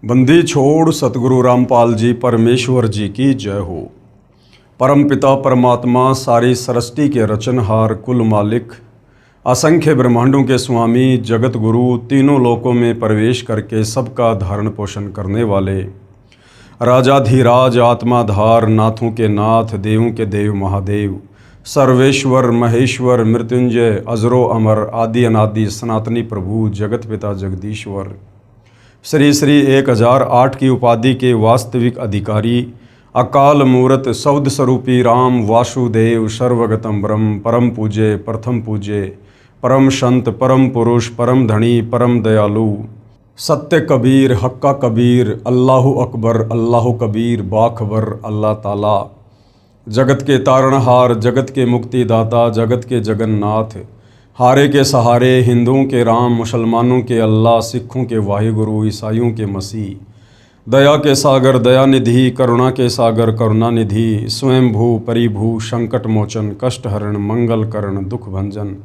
बंदी छोड़ सतगुरु रामपाल जी परमेश्वर जी की जय हो। परमपिता परमात्मा सारी सृष्टि के रचनहार कुल मालिक असंख्य ब्रह्मांडों के स्वामी जगत गुरु तीनों लोकों में प्रवेश करके सबका धारण पोषण करने वाले राजाधिराज आत्माधार नाथों के नाथ देवों के देव महादेव सर्वेश्वर महेश्वर मृत्युंजय अजरो अमर आदि अनादि सनातनी प्रभु जगत पिता जगदीश्वर श्री श्री 1008 की उपाधि के वास्तविक अधिकारी अकाल मूर्त सौद स्वरूपी राम वासुदेव सर्वगतम ब्रह्म परम पूज्य प्रथम पूज्य परम संत परम पुरुष परम धनी परम दयालु सत्य कबीर हक्का कबीर अल्लाहु अकबर अल्लाहु कबीर बाखबर अल्लाह ताला जगत के तारणहार जगत के मुक्तिदाता जगत के जगन्नाथ हारे के सहारे हिंदुओं के राम मुसलमानों के अल्लाह सिखों के वाहिगुरु ईसाइयों के मसीह दया के सागर दयानिधि करुणा के सागर करुणानिधि स्वयंभू परिभू संकट मोचन कष्ट हरण मंगल करण दुख भंजन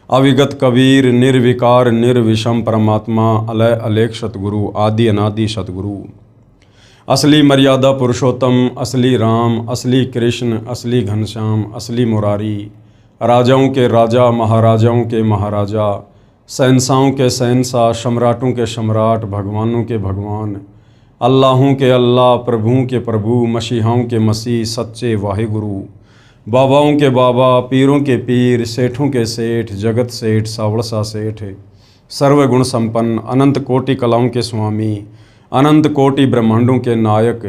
अविगत कबीर निर्विकार निर्विषम परमात्मा अलय अलेख सतगुरु आदि अनादि सतगुरु असली मर्यादा पुरुषोत्तम असली राम असली कृष्ण असली घनश्याम असली मुरारी राजाओं के राजा महाराजाओं के महाराजा शहंशाहों के शहंशाह सम्राटों के सम्राट भगवानों के भगवान अल्लाहों के अल्लाह प्रभुओं के प्रभु मसीहाओं के मसीह सच्चे वाहिगुरु बाबाओं के बाबा पीरों के पीर सेठों के सेठ जगत सेठ सावड़सा सेठ सर्वगुण संपन्न अनंत कोटि कलाओं के स्वामी अनंत कोटि ब्रह्मांडों के नायक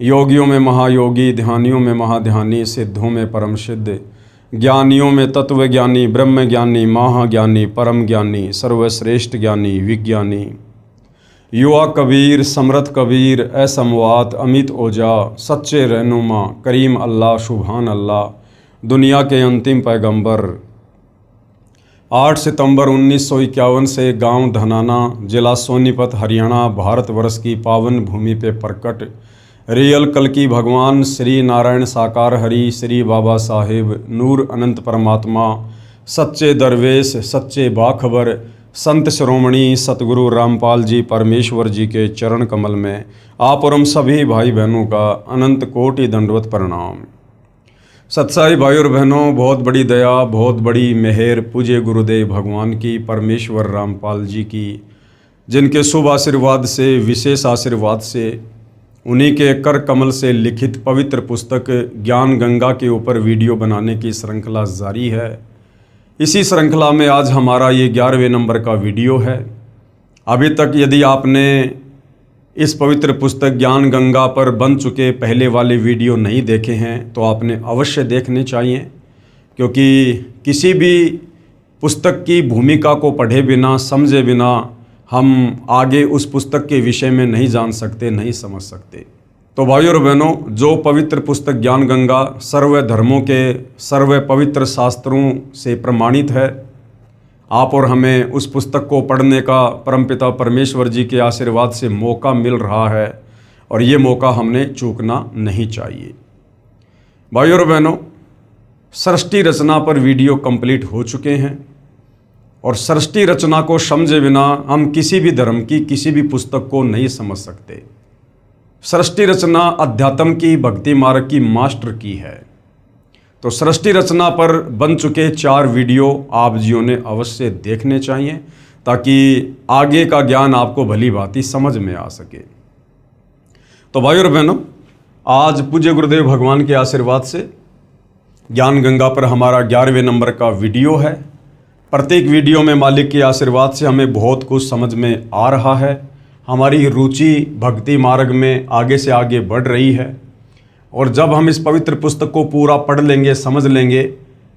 योगियों में महायोगी ध्यानियों में महाध्यानी सिद्धों में परम सिद्ध ज्ञानियों में तत्व ज्ञानी ब्रह्म ज्ञानी महाज्ञानी परम ज्ञानी सर्वश्रेष्ठ ज्ञानी विज्ञानी युवा कबीर समर्थ कबीर असमवात अमित ओजा सच्चे रहनुमा करीम अल्लाह सुभान अल्लाह दुनिया के अंतिम पैगंबर 8 सितंबर 1951 से गांव धनाना जिला सोनीपत हरियाणा भारतवर्ष की पावन भूमि पे प्रकट रियल कल की भगवान श्री नारायण साकार हरि श्री बाबा साहेब नूर अनंत परमात्मा सच्चे दरवेश सच्चे बाखबर संत श्रोमणी सतगुरु रामपाल जी परमेश्वर जी के चरण कमल में आप और हम सभी भाई बहनों का अनंत कोटि दंडवत प्रणाम। सत्साई भाई और बहनों, बहुत बड़ी दया बहुत बड़ी मेहर पूज्य गुरुदेव भगवान की परमेश्वर रामपाल जी की, जिनके शुभ आशीर्वाद से विशेष आशीर्वाद से उन्हीं के कर कमल से लिखित पवित्र पुस्तक ज्ञान गंगा के ऊपर वीडियो बनाने की श्रृंखला जारी है। इसी श्रृंखला में आज हमारा ये 11वें नंबर का वीडियो है। अभी तक यदि आपने इस पवित्र पुस्तक ज्ञान गंगा पर बन चुके पहले वाले वीडियो नहीं देखे हैं तो आपने अवश्य देखने चाहिए, क्योंकि किसी भी पुस्तक की भूमिका को पढ़े बिना समझे बिना हम आगे उस पुस्तक के विषय में नहीं जान सकते नहीं समझ सकते। तो भाइयों और बहनों, जो पवित्र पुस्तक ज्ञान गंगा सर्व धर्मों के सर्व पवित्र शास्त्रों से प्रमाणित है, आप और हमें उस पुस्तक को पढ़ने का परमपिता परमेश्वर जी के आशीर्वाद से मौका मिल रहा है और ये मौका हमने चूकना नहीं चाहिए। भाइयों और बहनों, सृष्टि रचना पर वीडियो कंप्लीट हो चुके हैं और सृष्टि रचना को समझे बिना हम किसी भी धर्म की किसी भी पुस्तक को नहीं समझ सकते। सृष्टि रचना अध्यात्म की भक्ति मार्ग की मास्टर की है। तो सृष्टि रचना पर बन चुके 4 वीडियो आप जियों ने अवश्य देखने चाहिए, ताकि आगे का ज्ञान आपको भली भांति समझ में आ सके। तो भाई और बहनों, आज पूज्य गुरुदेव भगवान के आशीर्वाद से ज्ञान गंगा पर हमारा 11वें नंबर का वीडियो है। प्रत्येक वीडियो में मालिक के आशीर्वाद से हमें बहुत कुछ समझ में आ रहा है। हमारी रुचि भक्ति मार्ग में आगे से आगे बढ़ रही है और जब हम इस पवित्र पुस्तक को पूरा पढ़ लेंगे समझ लेंगे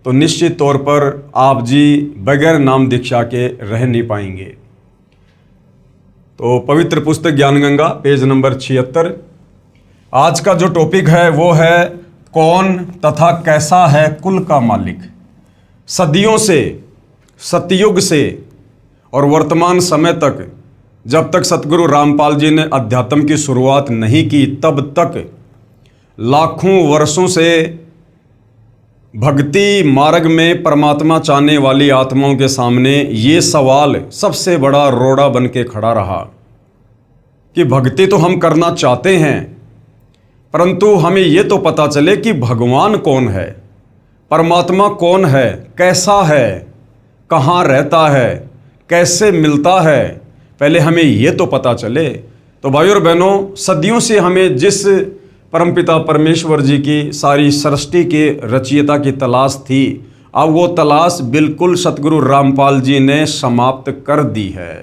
तो निश्चित तौर पर आप जी बगैर नाम दीक्षा के रह नहीं पाएंगे। तो पवित्र पुस्तक ज्ञान गंगा पेज नंबर 76। आज का जो टॉपिक है वो है कौन तथा कैसा है कुल का मालिक। सदियों से सतयुग से और वर्तमान समय तक, जब तक सतगुरु रामपाल जी ने अध्यात्म की शुरुआत नहीं की तब तक लाखों वर्षों से भक्ति मार्ग में परमात्मा चाहने वाली आत्माओं के सामने ये सवाल सबसे बड़ा रोड़ा बन के खड़ा रहा कि भक्ति तो हम करना चाहते हैं, परंतु हमें ये तो पता चले कि भगवान कौन है, परमात्मा कौन है, कैसा है, कहाँ रहता है, कैसे मिलता है, पहले हमें ये तो पता चले। तो भाइयों और बहनों, सदियों से हमें जिस परमपिता परमेश्वर जी की सारी सृष्टि के रचयिता की तलाश थी, अब वो तलाश बिल्कुल सतगुरु रामपाल जी ने समाप्त कर दी है।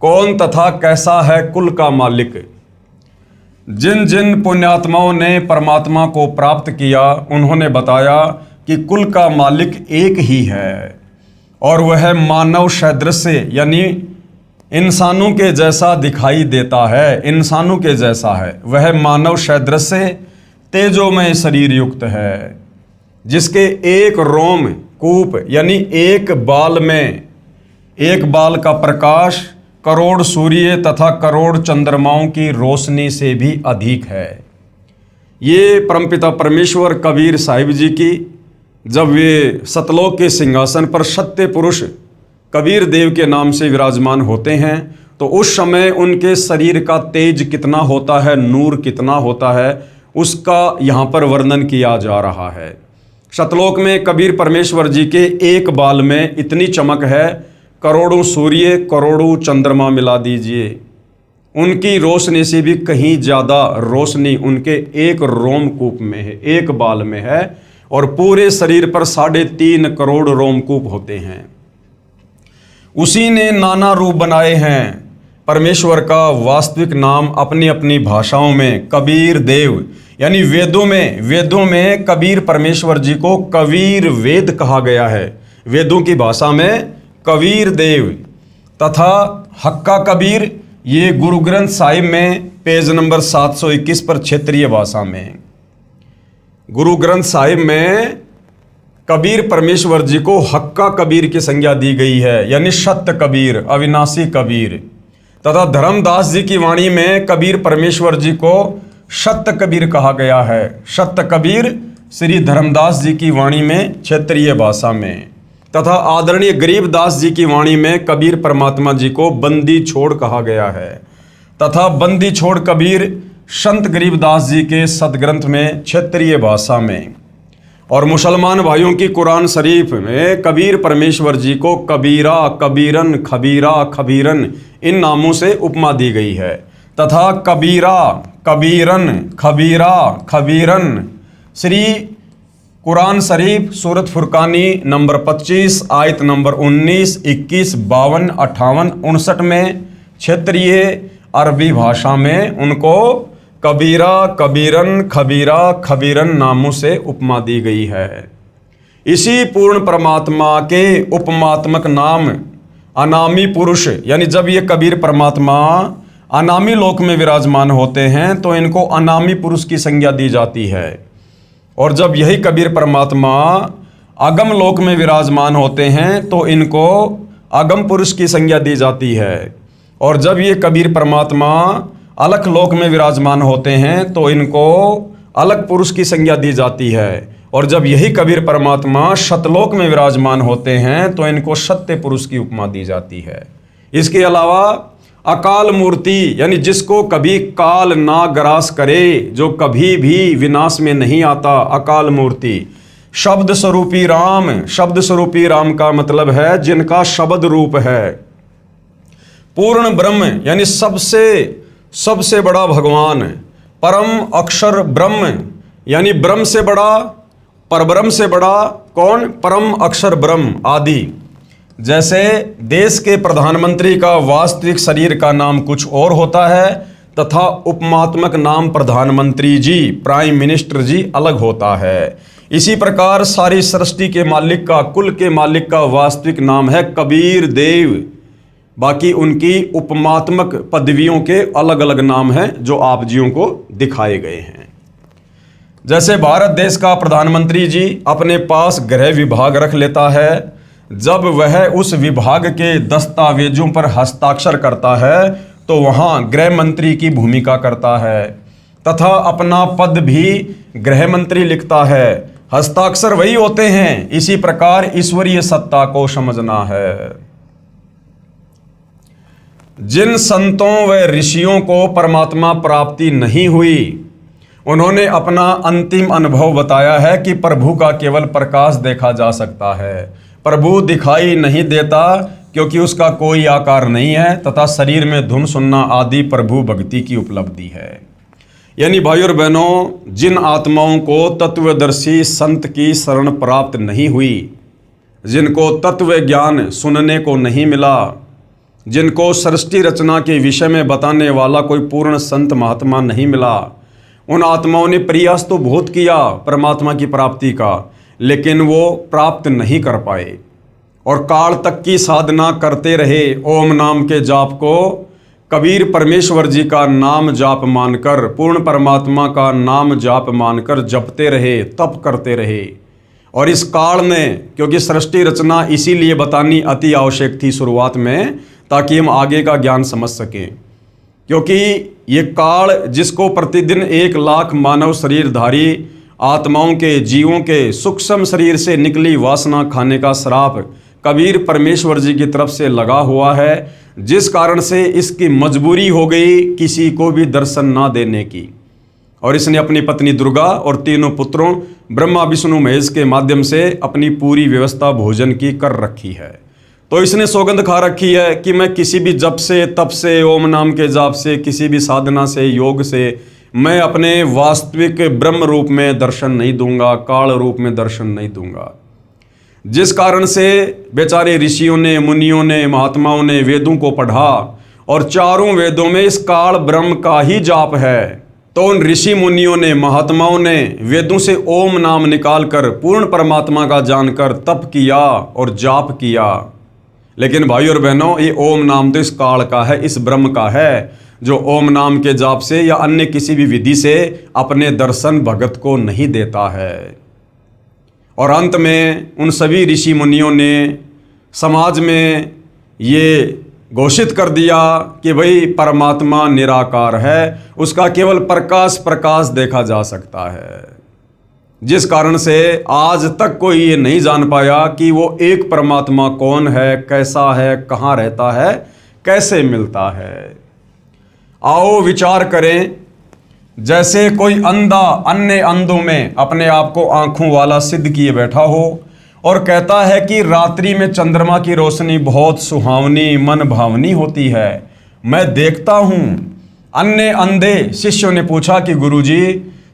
कौन तथा कैसा है कुल का मालिक? जिन जिन पुण्यात्माओं ने परमात्मा को प्राप्त किया, उन्होंने बताया कि कुल का मालिक एक ही है और वह मानव सदृश यानी इंसानों के जैसा दिखाई देता है। इंसानों के जैसा है, वह मानव सदृश तेजोमय शरीर युक्त है, जिसके एक रोम कूप यानी एक बाल का प्रकाश करोड़ सूर्य तथा करोड़ चंद्रमाओं की रोशनी से भी अधिक है। ये परमपिता परमेश्वर कबीर साहिब जी की जब वे सतलोक के सिंहासन पर सत्य पुरुष कबीर देव के नाम से विराजमान होते हैं, तो उस समय उनके शरीर का तेज कितना होता है, नूर कितना होता है, उसका यहाँ पर वर्णन किया जा रहा है। सतलोक में कबीर परमेश्वर जी के एक बाल में इतनी चमक है, करोड़ों सूर्य करोड़ों चंद्रमा मिला दीजिए, उनकी रोशनी से भी कहीं ज़्यादा रोशनी उनके एक रोमकूप में है, एक बाल में है, और पूरे शरीर पर 3.5 करोड़ रोमकूप होते हैं। उसी ने नाना रूप बनाए हैं। परमेश्वर का वास्तविक नाम अपनी अपनी भाषाओं में कबीर देव यानी वेदों में कबीर परमेश्वर जी को कबीर वेद कहा गया है, वेदों की भाषा में कबीर देव। तथा हक्का कबीर ये गुरु ग्रंथ साहिब में पेज नंबर 721 पर क्षेत्रीय भाषा में, गुरु ग्रंथ साहिब में कबीर परमेश्वर जी को हक्का कबीर की संज्ञा दी गई है, यानी सत्य कबीर, अविनाशी कबीर। तथा धर्मदास जी की वाणी में कबीर परमेश्वर जी को सत्य कबीर कहा गया है। सत्य कबीर श्री धर्मदास जी की वाणी में क्षेत्रीय भाषा में। तथा आदरणीय गरीबदास जी की वाणी में कबीर परमात्मा जी को बंदी छोड़ कहा गया है। तथा बंदी छोड़ कबीर संत गरीबदास जी के सदग्रंथ में क्षेत्रीय भाषा में। और मुसलमान भाइयों की कुरान शरीफ में कबीर परमेश्वर जी को कबीरा, कबीरन, खबीरा, खबीरन इन नामों से उपमा दी गई है। तथा कबीरा, कबीरन, खबीरा, खबीरन श्री कुरान शरीफ सूरत फुरकानी नंबर 25 आयत नंबर 19, 21, 52, 58, 59 में क्षेत्रीय अरबी भाषा में उनको कबीरा, कबीरन, खबीरा, खबीरन नामों से उपमा दी गई है। इसी पूर्ण परमात्मा के उपमात्मक नाम अनामी पुरुष, यानी जब ये कबीर परमात्मा अनामी लोक में विराजमान होते हैं तो इनको अनामी पुरुष की संज्ञा दी जाती है। और जब यही कबीर परमात्मा अगम लोक में विराजमान होते हैं तो इनको अगम पुरुष की संज्ञा दी जाती है। और जब ये कबीर परमात्मा अलख लोक में विराजमान होते हैं तो इनको अलग पुरुष की संज्ञा दी जाती है। और जब यही कबीर परमात्मा सतलोक में विराजमान होते हैं तो इनको सत्य पुरुष की उपमा दी जाती है। इसके अलावा अकाल मूर्ति, यानी जिसको कभी काल ना ग्रास करे, जो कभी भी विनाश में नहीं आता, अकाल मूर्ति। शब्द स्वरूपी राम, शब्द स्वरूपी राम का मतलब है जिनका शब्द रूप है। पूर्ण ब्रह्म, यानी सबसे बड़ा भगवान। परम अक्षर ब्रह्म, यानी ब्रह्म से बड़ा, परब्रह्म से बड़ा कौन? परम अक्षर ब्रह्म आदि। जैसे देश के प्रधानमंत्री का वास्तविक शरीर का नाम कुछ और होता है तथा उपमात्मक नाम प्रधानमंत्री जी, प्राइम मिनिस्टर जी अलग होता है। इसी प्रकार सारी सृष्टि के मालिक का, कुल के मालिक का वास्तविक नाम है कबीर देव। बाकी उनकी उपमात्मक पदवियों के अलग अलग नाम हैं जो आप जियों को दिखाए गए हैं। जैसे भारत देश का प्रधानमंत्री जी अपने पास गृह विभाग रख लेता है, जब वह उस विभाग के दस्तावेजों पर हस्ताक्षर करता है तो वहाँ गृह मंत्री की भूमिका करता है। तथा अपना पद भी गृह मंत्री लिखता है, हस्ताक्षर वही होते हैं। इसी प्रकार ईश्वरीय सत्ता को समझना है। जिन संतों व ऋषियों को परमात्मा प्राप्ति नहीं हुई, उन्होंने अपना अंतिम अनुभव बताया है कि प्रभु का केवल प्रकाश देखा जा सकता है। प्रभु दिखाई नहीं देता क्योंकि उसका कोई आकार नहीं है तथा शरीर में धुन सुनना आदि प्रभु भक्ति की उपलब्धि है। यानी भाई और बहनों, जिन आत्माओं को तत्वदर्शी संत की शरण प्राप्त नहीं हुई, जिनको तत्व ज्ञान सुनने को नहीं मिला, जिनको सृष्टि रचना के विषय में बताने वाला कोई पूर्ण संत महात्मा नहीं मिला, उन आत्माओं ने प्रयास तो बहुत किया परमात्मा की प्राप्ति का, लेकिन वो प्राप्त नहीं कर पाए और काल तक की साधना करते रहे। ओम नाम के जाप को कबीर परमेश्वर जी का नाम जाप मानकर, पूर्ण परमात्मा का नाम जाप मानकर जपते रहे, तप करते रहे। और इस काल ने, क्योंकि सृष्टि रचना इसीलिए बतानी अति आवश्यक थी शुरुआत में, ताकि हम आगे का ज्ञान समझ सकें। क्योंकि ये काल जिसको प्रतिदिन 1 लाख मानव शरीरधारी आत्माओं के, जीवों के सूक्ष्म शरीर से निकली वासना खाने का श्राप कबीर परमेश्वर जी की तरफ से लगा हुआ है, जिस कारण से इसकी मजबूरी हो गई किसी को भी दर्शन ना देने की। और इसने अपनी पत्नी दुर्गा और तीनों पुत्रों ब्रह्मा विष्णु महेश के माध्यम से अपनी पूरी व्यवस्था भोजन की कर रखी है। तो इसने सौगंध खा रखी है कि मैं किसी भी जप से, तप से, ओम नाम के जाप से, किसी भी साधना से, योग से मैं अपने वास्तविक ब्रह्म रूप में दर्शन नहीं दूंगा, काल रूप में दर्शन नहीं दूंगा। जिस कारण से बेचारे ऋषियों ने, मुनियों ने, महात्माओं ने वेदों को पढ़ा और चारों वेदों में इस काल ब्रह्म का ही जाप है। तो उन ऋषि मुनियों ने, महात्माओं ने वेदों से ओम नाम निकालकर पूर्ण परमात्मा का जानकर तप किया और जाप किया। लेकिन भाई और बहनों, ये ओम नाम तो इस काल का है, इस ब्रह्म का है, जो ओम नाम के जाप से या अन्य किसी भी विधि से अपने दर्शन भगत को नहीं देता है। और अंत में उन सभी ऋषि मुनियों ने समाज में ये घोषित कर दिया कि भाई परमात्मा निराकार है, उसका केवल प्रकाश देखा जा सकता है। जिस कारण से आज तक कोई ये नहीं जान पाया कि वो एक परमात्मा कौन है, कैसा है, कहाँ रहता है, कैसे मिलता है। आओ विचार करें, जैसे कोई अंधा अन्य अंधों में अपने आप को आंखों वाला सिद्ध किए बैठा हो और कहता है कि रात्रि में चंद्रमा की रोशनी बहुत सुहावनी, मन भावनी होती है, मैं देखता हूँ। अन्य अंधे शिष्यों ने पूछा कि गुरुजी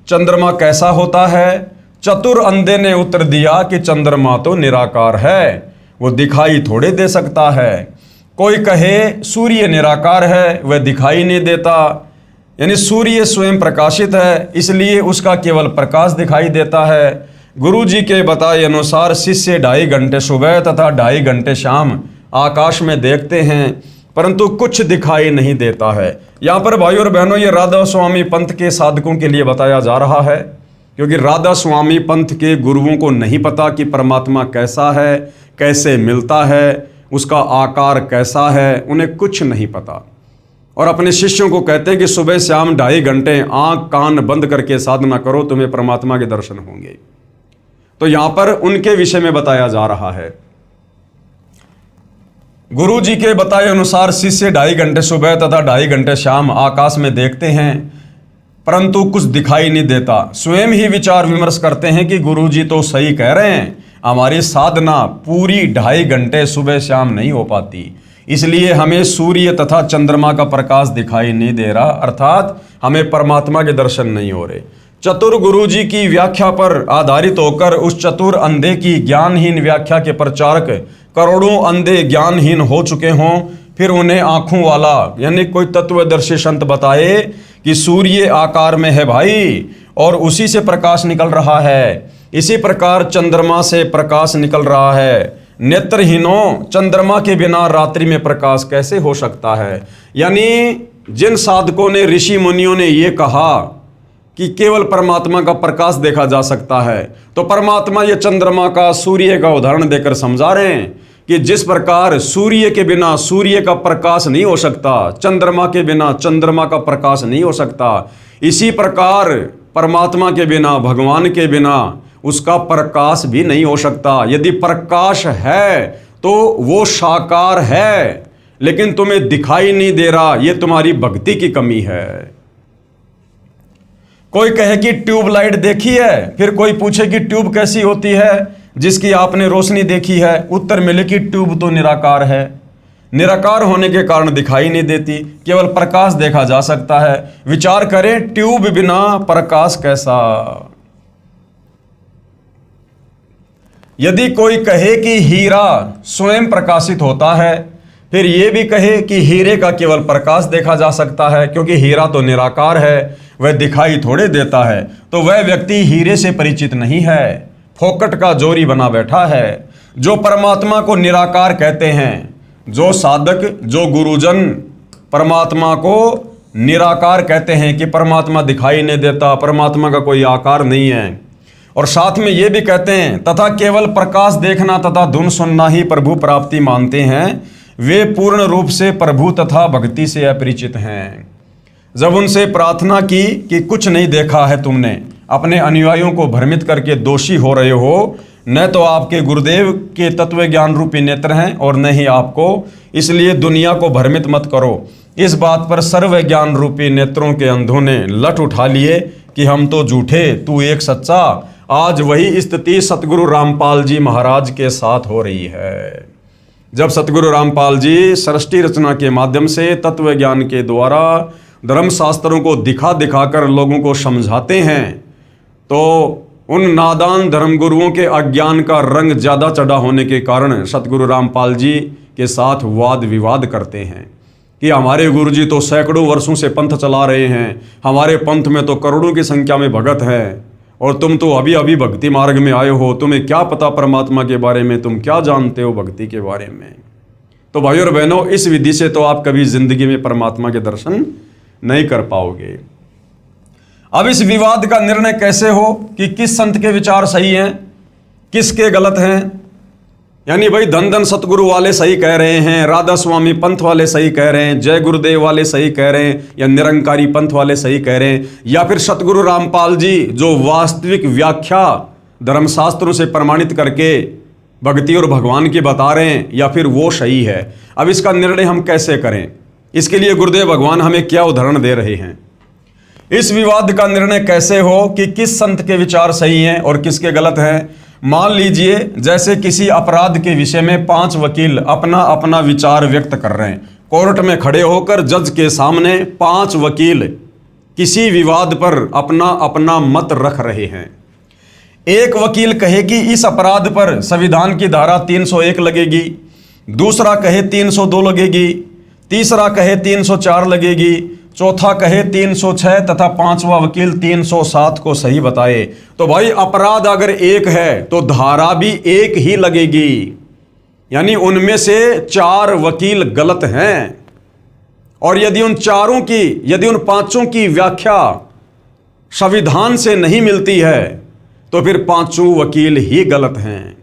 चंद्रमा कैसा होता है? चतुर अंधे ने उत्तर दिया कि चंद्रमा तो निराकार है, वो दिखाई थोड़े दे सकता है। कोई कहे सूर्य निराकार है, वह दिखाई नहीं देता, यानी सूर्य स्वयं प्रकाशित है, इसलिए उसका केवल प्रकाश दिखाई देता है। गुरु जी के बताए अनुसार शिष्य 2.5 घंटे सुबह तथा 2.5 घंटे शाम आकाश में देखते हैं, परंतु कुछ दिखाई नहीं देता है। यहाँ पर भाई और बहनों, ये राधा स्वामी पंथ के साधकों के लिए बताया जा रहा है, क्योंकि राधा स्वामी पंथ के गुरुओं को नहीं पता कि परमात्मा कैसा है, कैसे मिलता है, उसका आकार कैसा है, उन्हें कुछ नहीं पता। और अपने शिष्यों को कहते हैं कि सुबह शाम 2.5 घंटे आंख कान बंद करके साधना करो, तुम्हें परमात्मा के दर्शन होंगे। तो यहां पर उनके विषय में बताया जा रहा है। गुरु जी के बताए अनुसार शिष्य 2.5 घंटे सुबह तथा 2.5 घंटे शाम आकाश में देखते हैं, परंतु कुछ दिखाई नहीं देता। स्वयं ही विचार विमर्श करते हैं कि गुरु जी तो सही कह रहे हैं, हमारी साधना पूरी 2.5 घंटे सुबह शाम नहीं हो पाती, इसलिए हमें सूर्य तथा चंद्रमा का प्रकाश दिखाई नहीं दे रहा, अर्थात हमें परमात्मा के दर्शन नहीं हो रहे। चतुर गुरु जी की व्याख्या पर आधारित होकर उस चतुर अंधे की ज्ञानहीन व्याख्या के प्रचारक करोड़ों अंधे ज्ञानहीन हो चुके हों, फिर उन्हें आंखों वाला यानी कोई तत्वदर्शी संत बताए कि सूर्य आकार में है भाई और उसी से प्रकाश निकल रहा है, इसी प्रकार चंद्रमा से प्रकाश निकल रहा है। नेत्रहीनों, चंद्रमा के बिना रात्रि में प्रकाश कैसे हो सकता है? यानी जिन साधकों ने, ऋषि मुनियों ने ये कहा कि केवल परमात्मा का प्रकाश देखा जा सकता है, तो परमात्मा ये चंद्रमा का, सूर्य का उदाहरण देकर समझा रहे हैं कि जिस प्रकार सूर्य के बिना सूर्य का प्रकाश नहीं हो सकता, चंद्रमा के बिना चंद्रमा का प्रकाश नहीं हो सकता, इसी प्रकार परमात्मा के बिना, भगवान के बिना उसका प्रकाश भी नहीं हो सकता। यदि प्रकाश है तो वो साकार है, लेकिन तुम्हें दिखाई नहीं दे रहा, ये तुम्हारी भक्ति की कमी है। कोई कहे कि ट्यूबलाइट देखी है, फिर कोई पूछे कि ट्यूब कैसी होती है जिसकी आपने रोशनी देखी है, उत्तर मिले कि ट्यूब तो निराकार है। निराकार होने के कारण दिखाई नहीं देती, केवल प्रकाश देखा जा सकता है। विचार करें, ट्यूब बिना प्रकाश कैसा। यदि कोई कहे कि हीरा स्वयं प्रकाशित होता है, फिर यह भी कहे कि हीरे का केवल प्रकाश देखा जा सकता है, क्योंकि हीरा तो निराकार है, वह दिखाई थोड़े देता है, तो वह व्यक्ति हीरे से परिचित नहीं है, फोकट का जोरी बना बैठा है। जो परमात्मा को निराकार कहते हैं, जो साधक, जो गुरुजन परमात्मा को निराकार कहते हैं कि परमात्मा दिखाई नहीं देता, परमात्मा का कोई आकार नहीं है, और साथ में ये भी कहते हैं तथा केवल प्रकाश देखना तथा धुन सुनना ही प्रभु प्राप्ति मानते हैं, वे पूर्ण रूप से प्रभु तथा भक्ति से अपरिचित हैं। जब उनसे प्रार्थना की कि कुछ नहीं देखा है तुमने, अपने अनुयायियों को भ्रमित करके दोषी हो रहे हो, न तो आपके गुरुदेव के तत्व ज्ञान रूपी नेत्र हैं और न ही आपको, इसलिए दुनिया को भ्रमित मत करो। इस बात पर सर्व ज्ञान रूपी नेत्रों के अंधों ने लठ उठा लिए कि हम तो झूठे, तू एक सच्चा। आज वही स्थिति सतगुरु रामपाल जी महाराज के साथ हो रही है। जब सतगुरु रामपाल जी सृष्टि रचना के माध्यम से तत्व ज्ञान के द्वारा धर्मशास्त्रों को दिखा दिखाकर लोगों को समझाते हैं, तो उन नादान धर्मगुरुओं के अज्ञान का रंग ज़्यादा चढ़ा होने के कारण सतगुरु रामपाल जी के साथ वाद विवाद करते हैं कि हमारे गुरुजी तो सैकड़ों वर्षों से पंथ चला रहे हैं, हमारे पंथ में तो करोड़ों की संख्या में भगत हैं, और तुम तो अभी अभी भक्ति मार्ग में आए हो, तुम्हें क्या पता परमात्मा के बारे में, तुम क्या जानते हो भक्ति के बारे में। तो भाइयों और बहनों, इस विधि से तो आप कभी जिंदगी में परमात्मा के दर्शन नहीं कर पाओगे। अब इस विवाद का निर्णय कैसे हो कि किस संत के विचार सही हैं, किसके गलत हैं। यानी भाई धन धन सतगुरु वाले सही कह रहे हैं, राधा स्वामी पंथ वाले सही कह रहे हैं, जय गुरुदेव वाले सही कह रहे हैं, या निरंकारी पंथ वाले सही कह रहे हैं, या फिर सतगुरु रामपाल जी जो वास्तविक व्याख्या धर्मशास्त्रों से प्रमाणित करके भक्ति और भगवान की बता रहे हैं, या फिर वो सही है। अब इसका निर्णय हम कैसे करें, इसके लिए गुरुदेव भगवान हमें क्या उदाहरण दे रहे हैं। इस विवाद का निर्णय कैसे हो कि किस संत के विचार सही हैं और किसके गलत हैं। मान लीजिए जैसे किसी अपराध के विषय में 5 वकील अपना अपना विचार व्यक्त कर रहे हैं, कोर्ट में खड़े होकर जज के सामने 5 वकील किसी विवाद पर अपना अपना मत रख रहे हैं। एक वकील कहे कि इस अपराध पर संविधान की धारा 301 लगेगी, दूसरा कहे 302 लगेगी, तीसरा कहे 304 लगेगी, चौथा कहे 306 तथा 5वां वकील 307 को सही बताए। तो भाई अपराध अगर एक है तो धारा भी एक ही लगेगी, यानी उनमें से 4 वकील गलत हैं। और यदि उन 5 की व्याख्या संविधान से नहीं मिलती है तो फिर 5 वकील ही गलत हैं।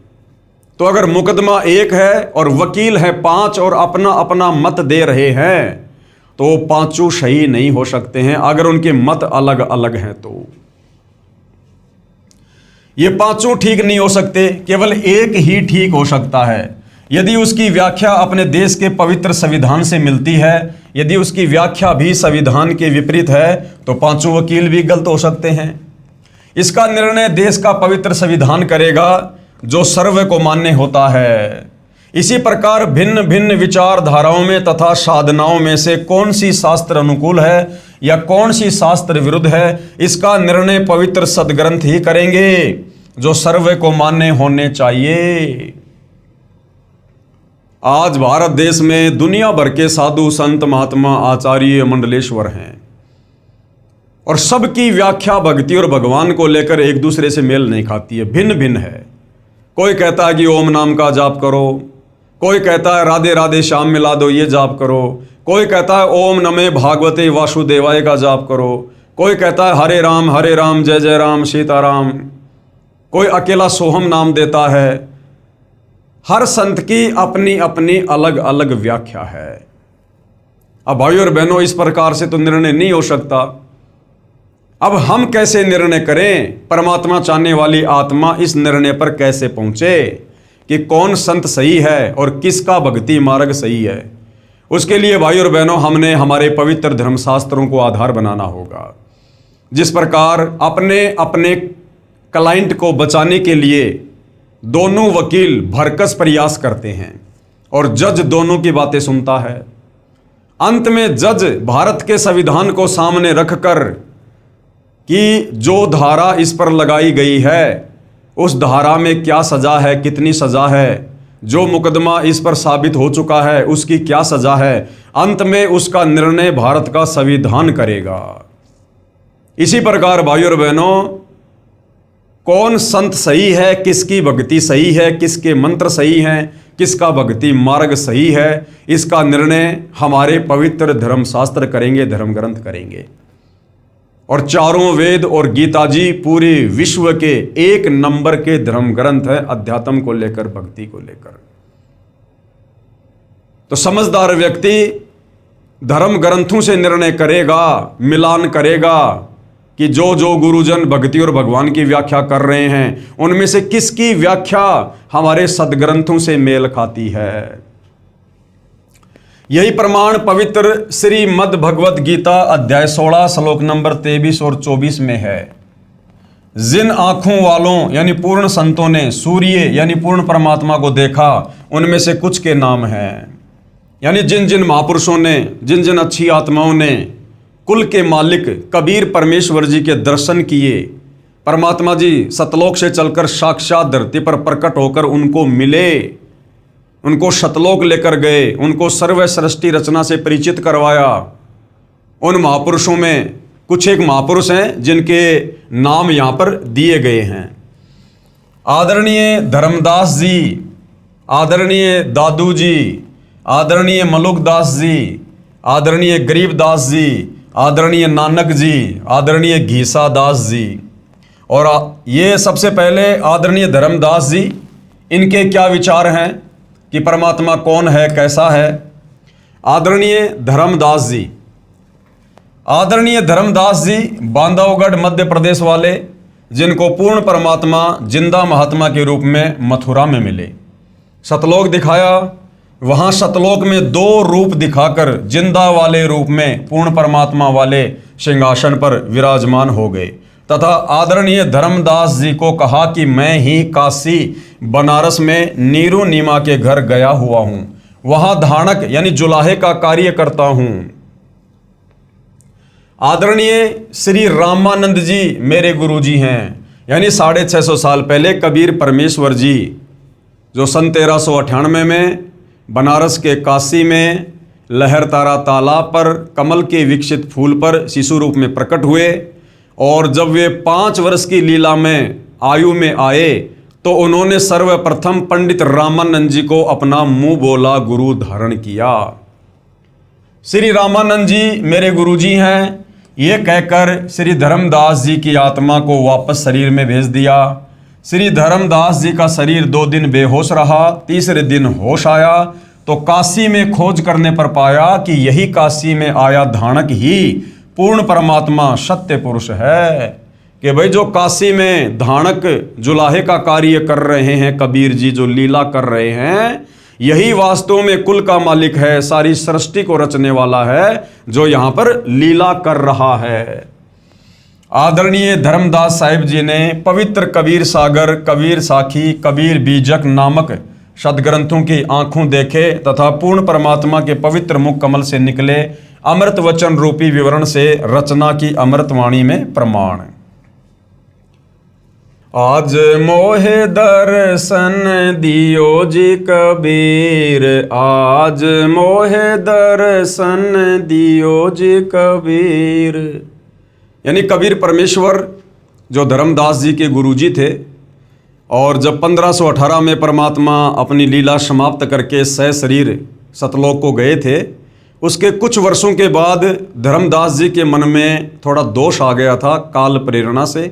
तो अगर मुकदमा एक है और वकील है 5 और अपना अपना मत दे रहे हैं, तो 5 सही नहीं हो सकते हैं अगर उनके मत अलग अलग हैं। तो ये 5 ठीक नहीं हो सकते, केवल एक ही ठीक हो सकता है। यदि उसकी व्याख्या अपने देश के पवित्र संविधान से मिलती है, यदि उसकी व्याख्या भी संविधान के विपरीत है, तो 5 वकील भी गलत हो सकते हैं। इसका निर्णय देश का पवित्र संविधान करेगा जो सर्व को मान्य होता है। इसी प्रकार भिन्न भिन्न विचारधाराओं में तथा साधनाओं में से कौन सी शास्त्र अनुकूल है या कौन सी शास्त्र विरुद्ध है, इसका निर्णय पवित्र सदग्रंथ ही करेंगे जो सर्व को मान्य होने चाहिए। आज भारत देश में दुनिया भर के साधु संत महात्मा आचार्य मंडलेश्वर हैं और सबकी व्याख्या भक्ति और भगवान को लेकर एक दूसरे से मेल नहीं खाती है, भिन्न भिन्न है। कोई कहता है कि ओम नाम का जाप करो, कोई कहता है राधे राधे श्याम मिला दो ये जाप करो, कोई कहता है ओम नमे भागवते वासुदेवाय का जाप करो, कोई कहता है हरे राम जय जय राम सीताराम, कोई अकेला सोहम नाम देता है। हर संत की अपनी अपनी अलग अलग व्याख्या है। अब भाइयों और बहनों, इस प्रकार से तो निर्णय नहीं हो सकता। अब हम कैसे निर्णय करें, परमात्मा चाहने वाली आत्मा इस निर्णय पर कैसे पहुंचे कि कौन संत सही है और किसका भक्ति मार्ग सही है। उसके लिए भाई और बहनों हमने हमारे पवित्र धर्मशास्त्रों को आधार बनाना होगा। जिस प्रकार अपने अपने क्लाइंट को बचाने के लिए दोनों वकील भरकस प्रयास करते हैं और जज दोनों की बातें सुनता है, अंत में जज भारत के संविधान को सामने रखकर कि जो धारा इस पर लगाई गई है उस धारा में क्या सज़ा है, कितनी सज़ा है, जो मुकदमा इस पर साबित हो चुका है उसकी क्या सज़ा है, अंत में उसका निर्णय भारत का संविधान करेगा। इसी प्रकार भाई और बहनों, कौन संत सही है, किसकी भक्ति सही है, किसके मंत्र सही हैं, किसका भक्ति मार्ग सही है, इसका निर्णय हमारे पवित्र धर्मशास्त्र करेंगे, धर्म ग्रंथ करेंगे। और चारों वेद और गीता जी पूरे विश्व के एक नंबर के धर्म ग्रंथ है, अध्यात्म को लेकर, भक्ति को लेकर। तो समझदार व्यक्ति धर्म ग्रंथों से निर्णय करेगा, मिलान करेगा कि जो जो गुरुजन भक्ति और भगवान की व्याख्या कर रहे हैं उनमें से किसकी व्याख्या हमारे सदग्रंथों से मेल खाती है। यही प्रमाण पवित्र श्रीमद् भगवत गीता अध्याय 16 श्लोक नंबर 23 और 24 में है। जिन आंखों वालों यानी पूर्ण संतों ने सूर्य यानी पूर्ण परमात्मा को देखा उनमें से कुछ के नाम हैं। यानी जिन जिन महापुरुषों ने, जिन जिन अच्छी आत्माओं ने कुल के मालिक कबीर परमेश्वर जी के दर्शन किए, परमात्मा जी सतलोक से चलकर साक्षात धरती पर प्रकट होकर उनको मिले, उनको सतलोक लेकर गए, उनको सर्व सृष्टि रचना से परिचित करवाया। उन महापुरुषों में कुछ एक महापुरुष हैं जिनके नाम यहाँ पर दिए गए हैं। आदरणीय धर्मदास जी, आदरणीय दादू जी, आदरणीय मलुकदास जी, आदरणीय गरीबदास जी, आदरणीय नानक जी, आदरणीय घीसादास जी। और ये सबसे पहले आदरणीय धर्मदास जी, इनके क्या विचार हैं कि परमात्मा कौन है, कैसा है। आदरणीय धर्मदास जी, आदरणीय धर्मदास जी बांधवगढ़ मध्य प्रदेश वाले, जिनको पूर्ण परमात्मा जिंदा महात्मा के रूप में मथुरा में मिले, सतलोक दिखाया। वहाँ सतलोक में दो रूप दिखाकर जिंदा वाले रूप में पूर्ण परमात्मा वाले सिंहासन पर विराजमान हो गए तथा आदरणीय धर्मदास जी को कहा कि मैं ही काशी बनारस में नीरू नीमा के घर गया हुआ हूँ, वहाँ धाणक यानी जुलाहे का कार्य करता हूँ। आदरणीय श्री रामानंद जी मेरे गुरु जी हैं, यानी 650 साल पहले कबीर परमेश्वर जी जो सन 1398 में बनारस के काशी में लहरतारा तालाब पर कमल के विकसित फूल पर शिशु रूप में प्रकट हुए और जब वे 5 वर्ष की लीला में आयु में आए तो उन्होंने सर्वप्रथम पंडित रामानंद जी को अपना मुंह बोला गुरु धारण किया। श्री रामानंद जी मेरे गुरु जी हैं, ये कहकर श्री धर्मदास जी की आत्मा को वापस शरीर में भेज दिया। श्री धर्मदास जी का शरीर 2 दिन बेहोश रहा, तीसरे दिन होश आया तो काशी में खोज करने पर पाया कि यही काशी में आया धाणक ही पूर्ण परमात्मा सत्य पुरुष है। कि भाई जो काशी में धाणक जुलाहे का कार्य कर रहे हैं, कबीर जी जो लीला कर रहे हैं, यही वास्तव में कुल का मालिक है, सारी सृष्टि को रचने वाला है, जो यहाँ पर लीला कर रहा है। आदरणीय धर्मदास साहिब जी ने पवित्र कबीर सागर, कबीर साखी, कबीर बीजक नामक सदग्रंथों की आंखों देखे तथा पूर्ण परमात्मा के पवित्र मुख कमल से निकले अमृत वचन रूपी विवरण से रचना की अमृतवाणी में प्रमाण। आज मोहे दर्शन दियो जी कबीर, आज मोहे दर्शन दियो जी कबीर। यानी कबीर परमेश्वर जो धर्मदास जी के गुरुजी थे और जब 1518 में परमात्मा अपनी लीला समाप्त करके सह शरीर सतलोक को गए थे, उसके कुछ वर्षों के बाद धर्मदास जी के मन में थोड़ा दोष आ गया था काल प्रेरणा से।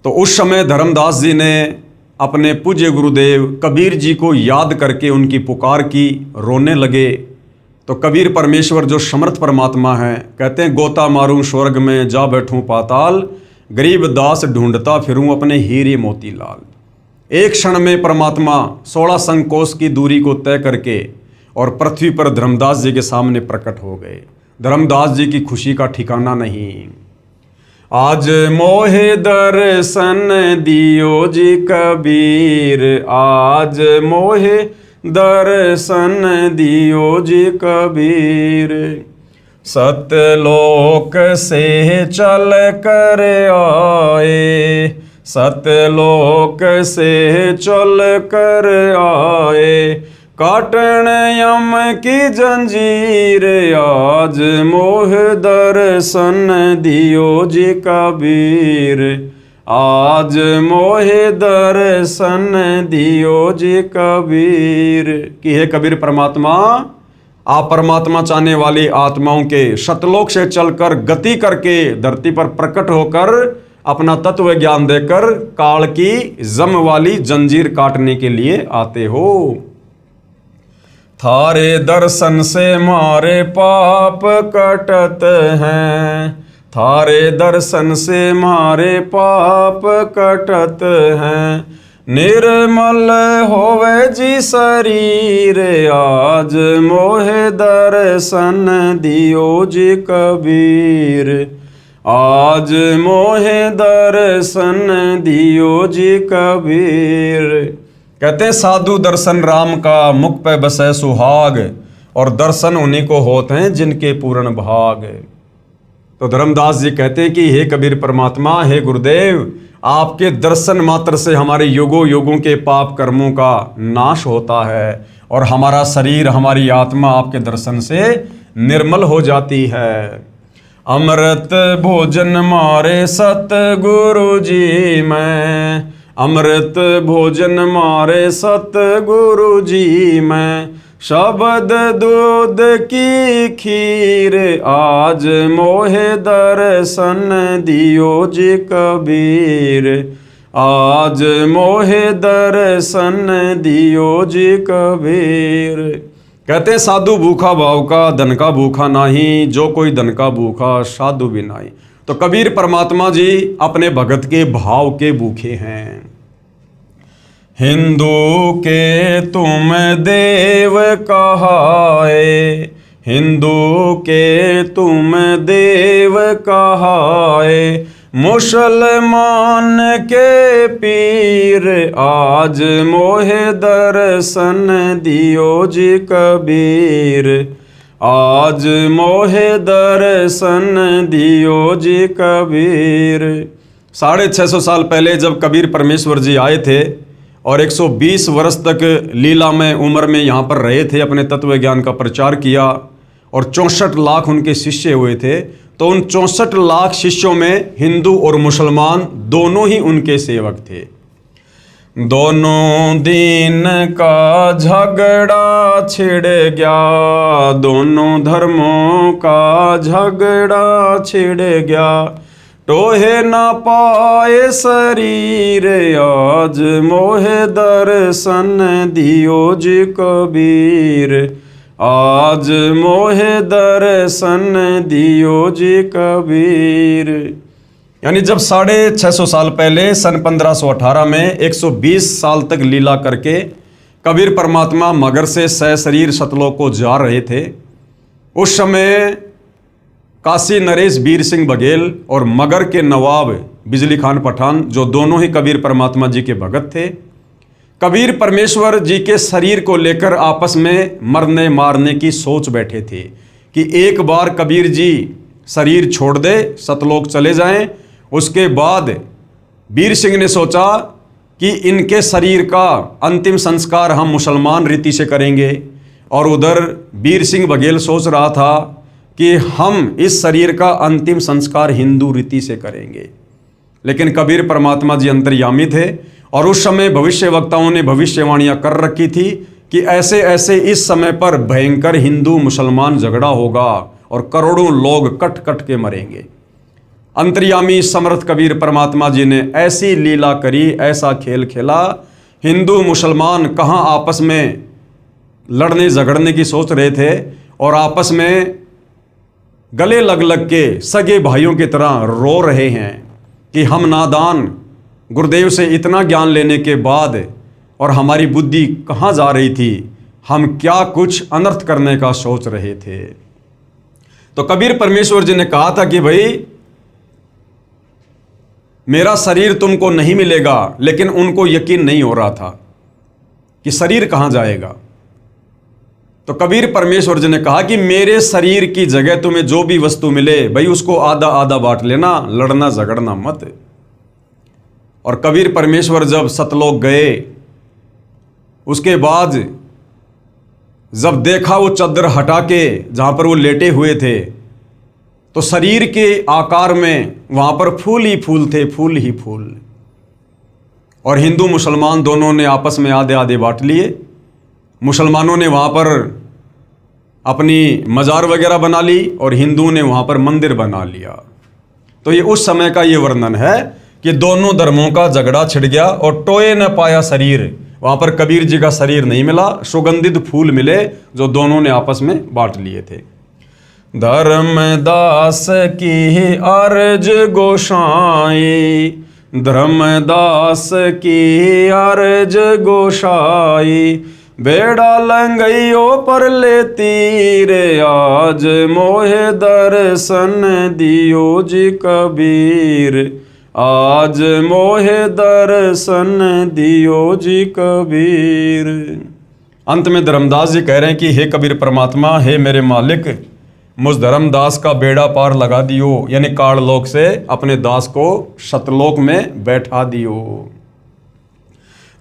तो उस समय धर्मदास जी ने अपने पूज्य गुरुदेव कबीर जी को याद करके उनकी पुकार की, रोने लगे। तो कबीर परमेश्वर जो समर्थ परमात्मा हैं, कहते हैं गोता मारूं स्वर्ग में जा बैठूं पाताल, गरीब दास ढूंढता फिरूं अपने हीरे मोती लाल। एक क्षण में परमात्मा 16 संकोश की दूरी को तय करके और पृथ्वी पर धर्मदास जी के सामने प्रकट हो गए। धर्मदास जी की खुशी का ठिकाना नहीं। आज मोहे दर्शन दियो जी कबीर, आज मोहे दर्शन दियो जी कबीर। सतलोक से चल कर आए, सतलोक से चल कर आए, काटन यम की जंजीर, आज मोह दर्शन दियो जी कबीर, आज मोहे दर्शन दियो जी कबीर। कि हे कबीर परमात्मा, आप परमात्मा चाहने वाली आत्माओं के शतलोक से चलकर गति करके धरती पर प्रकट होकर अपना तत्व ज्ञान देकर काल की जम वाली जंजीर काटने के लिए आते हो। थारे दर्शन से मारे पाप कटत हैं, थारे दर्शन से मारे पाप कटत हैं, निर्मल होवे जी शरीर, आज मोहे दर्शन दियो जी कबीर, आज मोहे दर्शन दियो जी कबीर। कहते हैं साधु दर्शन राम का मुख पे बसे सुहाग, और दर्शन उन्हीं को होते हैं जिनके पूर्ण भाग। तो धर्मदास जी कहते हैं कि हे कबीर परमात्मा, हे गुरुदेव, आपके दर्शन मात्र से हमारे युगों युगों के पाप कर्मों का नाश होता है और हमारा शरीर, हमारी आत्मा आपके दर्शन से निर्मल हो जाती है। अमृत भोजन मारे सतगुरु जी मैं, अमृत भोजन मारे सतगुरु जी मैं, शब्द दूध की खीर, आज मोहे दर्शन दियो जी कबीर, आज मोहे दर्शन दियो जी कबीर। कहते हैं साधु भूखा भाव का, धन का भूखा नाही, जो कोई धन का भूखा साधु भी नाही। तो कबीर परमात्मा जी अपने भगत के भाव के भूखे हैं। हिंदू के तुम देव कहाए, हिंदू के तुम देव कहाए, मुसलमान के पीर, आज मोहे दर्शन दियो जी कबीर, आज मोहे दर्शन दियो जी कबीर। 650 साल पहले जब कबीर परमेश्वर जी आए थे और 120 वर्ष तक लीला में उम्र में यहाँ पर रहे थे, अपने तत्व ज्ञान का प्रचार किया और 64 लाख उनके शिष्य हुए थे। तो उन 64 लाख शिष्यों में हिंदू और मुसलमान दोनों ही उनके सेवक थे। दोनों दीन का झगड़ा छिड़ गया, दोनों धर्मों का झगड़ा छिड़ गया, टोहे ना पाए शरीर, आज मोहे दर्शन दियो जी कबीर, आज मोहे दर्शन दियो जी कबीर। यानी जब 650 साल पहले सन 1518 में 120 साल तक लीला करके कबीर परमात्मा मगर से सशरीर सतलोक को जा रहे थे, उस समय काशी नरेश वीर सिंह बघेल और मगर के नवाब बिजली खान पठान, जो दोनों ही कबीर परमात्मा जी के भगत थे, कबीर परमेश्वर जी के शरीर को लेकर आपस में मरने मारने की सोच बैठे थे कि एक बार कबीर जी शरीर छोड़ दे, सतलोक चले जाएं। उसके बाद वीर सिंह ने सोचा कि इनके शरीर का अंतिम संस्कार हम मुसलमान रीति से करेंगे, और उधर वीर सिंह बघेल सोच रहा था कि हम इस शरीर का अंतिम संस्कार हिंदू रीति से करेंगे। लेकिन कबीर परमात्मा जी अंतर्यामी थे और उस समय भविष्य वक्ताओं ने भविष्यवाणियां कर रखी थी कि ऐसे ऐसे इस समय पर भयंकर हिंदू मुसलमान झगड़ा होगा और करोड़ों लोग कट कट के मरेंगे। अंतर्यामी समर्थ कबीर परमात्मा जी ने ऐसी लीला करी, ऐसा खेल खेला, हिंदू मुसलमान कहाँ आपस में लड़ने झगड़ने की सोच रहे थे और आपस में गले लग लग के सगे भाइयों की तरह रो रहे हैं कि हम नादान गुरुदेव से इतना ज्ञान लेने के बाद और हमारी बुद्धि कहाँ जा रही थी, हम क्या कुछ अनर्थ करने का सोच रहे थे। तो कबीर परमेश्वर जी ने कहा था कि भाई मेरा शरीर तुमको नहीं मिलेगा, लेकिन उनको यकीन नहीं हो रहा था कि शरीर कहाँ जाएगा। तो कबीर परमेश्वर जी ने कहा कि मेरे शरीर की जगह तुम्हें जो भी वस्तु मिले भाई उसको आधा आधा बांट लेना, लड़ना झगड़ना मत। और कबीर परमेश्वर जब सतलोक गए, उसके बाद जब देखा वो चद्दर हटा के जहाँ पर वो लेटे हुए थे, तो शरीर के आकार में वहाँ पर फूल ही फूल थे, फूल ही फूल। और हिंदू मुसलमान दोनों ने आपस में आधे आधे बांट लिए। मुसलमानों ने वहाँ पर अपनी मज़ार वगैरह बना ली और हिंदुओं ने वहाँ पर मंदिर बना लिया। तो ये उस समय का ये वर्णन है कि दोनों धर्मों का झगड़ा छिड़ गया और टोए न पाया शरीर। वहाँ पर कबीर जी का शरीर नहीं मिला, सुगंधित फूल मिले जो दोनों ने आपस में बांट लिए थे। धर्मदास की अर्ज गोसाई, धर्मदास की अर्ज गोसाई, बेड़ा लंगइयो पर लेती रे आज, मोहे दर्शन दियो जी कबीर, आज मोहे दर्शन दियो जी कबीर। अंत में धर्मदास जी कह रहे हैं कि हे कबीर परमात्मा, हे मेरे मालिक, मुझ धर्मदास का बेड़ा पार लगा दियो, यानी काललोक से अपने दास को सतलोक में बैठा दियो।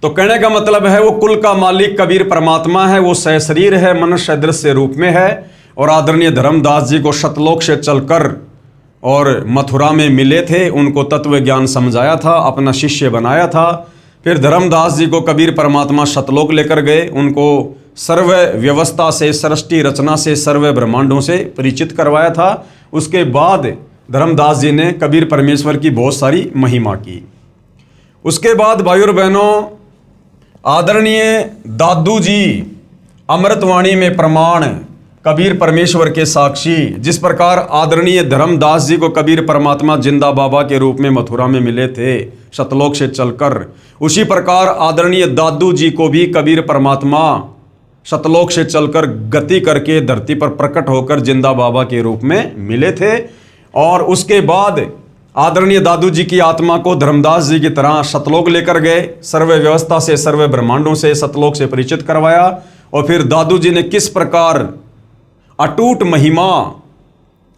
तो कहने का मतलब है वो कुल का मालिक कबीर परमात्मा है, वो सहशरीर है, मनुष्य दृश्य रूप में है। और आदरणीय धर्मदास जी को सतलोक से चलकर और मथुरा में मिले थे, उनको तत्व ज्ञान समझाया था, अपना शिष्य बनाया था। फिर धर्मदास जी को कबीर परमात्मा सतलोक लेकर गए, उनको सर्व व्यवस्था से, सृष्टि रचना से, सर्व ब्रह्मांडों से परिचित करवाया था। उसके बाद धर्मदास जी ने कबीर परमेश्वर की बहुत सारी महिमा की। उसके बाद भाइयों और बहनों, आदरणीय दादू जी अमृतवाणी में प्रमाण, कबीर परमेश्वर के साक्षी, जिस प्रकार आदरणीय धर्मदास जी को कबीर परमात्मा जिंदा बाबा के रूप में मथुरा में मिले थे सतलोक से चलकर, उसी प्रकार आदरणीय दादू जी को भी कबीर परमात्मा सतलोक से चलकर गति करके धरती पर प्रकट होकर जिंदा बाबा के रूप में मिले थे। और उसके बाद आदरणीय दादू जी की आत्मा को धर्मदास जी की तरह सतलोक लेकर गए, सर्व व्यवस्था से, सर्व ब्रह्मांडों से सतलोक से परिचित करवाया। और फिर दादू जी ने किस प्रकार अटूट महिमा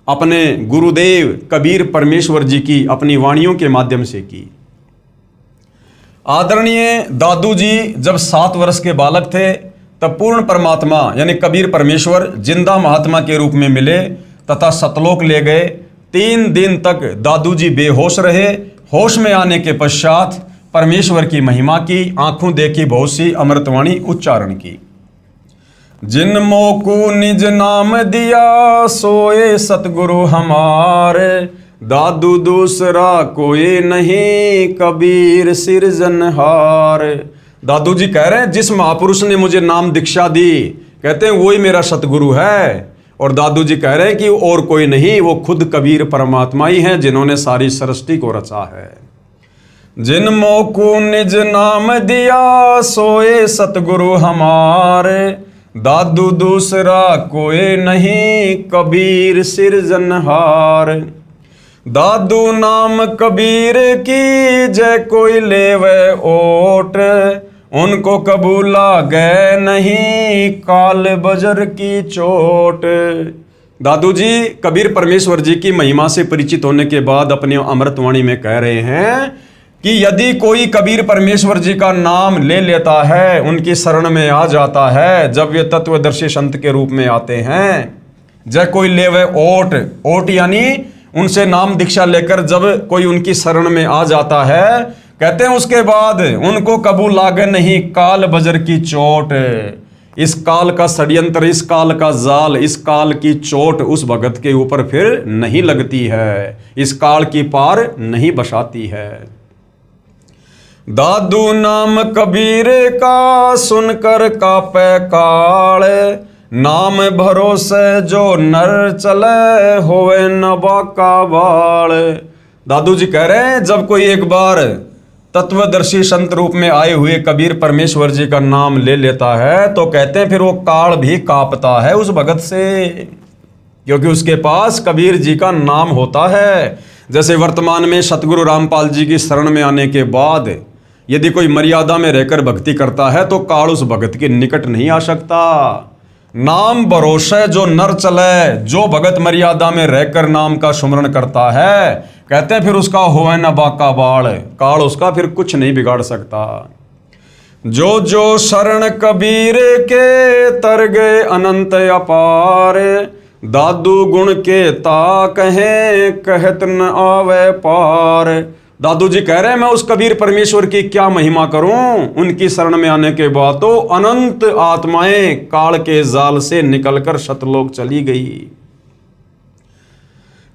अपने गुरुदेव कबीर परमेश्वर जी की अपनी वाणियों के माध्यम से की। आदरणीय दादू जी जब 7 वर्ष के बालक थे तब पूर्ण परमात्मा यानी कबीर परमेश्वर जिंदा महात्मा के रूप में मिले तथा सतलोक ले गए। 3 दिन तक दादू जी बेहोश रहे। होश में आने के पश्चात परमेश्वर की महिमा की, आंखों देखी बहुत सी अमृतवाणी उच्चारण की। जिन मोकू निज नाम दिया सोए सतगुरु हमारे, दादू दूसरा कोई नहीं कबीर सिरजनहार। दादू जी कह रहे हैं जिस महापुरुष ने मुझे नाम दीक्षा दी, कहते हैं वही मेरा सतगुरु है। और दादू जी कह रहे हैं कि और कोई नहीं, वो खुद कबीर परमात्मा ही हैं जिन्होंने सारी सृष्टि को रचा है। जिन मोकू निज नाम दिया सोए सतगुरु हमारे, दादू दूसरा कोई नहीं कबीर सिरजनहार। दादू नाम कबीर की जय कोई लेवे ओट, उनको कबूला गए नहीं काल बजर की चोट। दादू जी कबीर परमेश्वर जी की महिमा से परिचित होने के बाद अपने अमृतवाणी में कह रहे हैं कि यदि कोई कबीर परमेश्वर जी का नाम ले लेता है, उनकी शरण में आ जाता है, जब वे तत्वदर्शी संत के रूप में आते हैं, जय कोई लेवे ओट, ओट यानी उनसे नाम दीक्षा लेकर जब कोई उनकी शरण में आ जाता है, कहते हैं उसके बाद उनको कबूल लागे नहीं काल बजर की चोट। इस काल का षड्यंत्र, इस काल का जाल, इस काल की चोट उस भगत के ऊपर फिर नहीं लगती है, इस काल की पार नहीं बसाती है। दादू नाम कबीर का सुनकर कापे काल, नाम भरोसे जो नर चले होवे नबा का बाल। दादू जी कह रहे हैं जब कोई एक बार तत्वदर्शी संत रूप में आए हुए कबीर परमेश्वर जी का नाम ले लेता है तो कहते हैं फिर वो काल भी कांपता है उस भगत से, क्योंकि उसके पास कबीर जी का नाम होता है। जैसे वर्तमान में सतगुरु रामपाल जी की शरण में आने के बाद यदि कोई मर्यादा में रहकर भक्ति करता है तो काल उस भगत के निकट नहीं आ सकता। नाम भरोसे जो नर चले, जो भगत मर्यादा में रहकर नाम का सुमरण करता है, कहते हैं फिर उसका होए न बाका बाड़, काल उसका फिर कुछ नहीं बिगाड़ सकता। जो जो शरण कबीर के तर गए अनंत अपार, दादू गुण के ता कहे कहत न आवे पार। दादू जी कह रहे हैं मैं उस कबीर परमेश्वर की क्या महिमा करूं, उनकी शरण में आने के बाद तो अनंत आत्माएं काल के जाल से निकलकर सतलोक चली गई।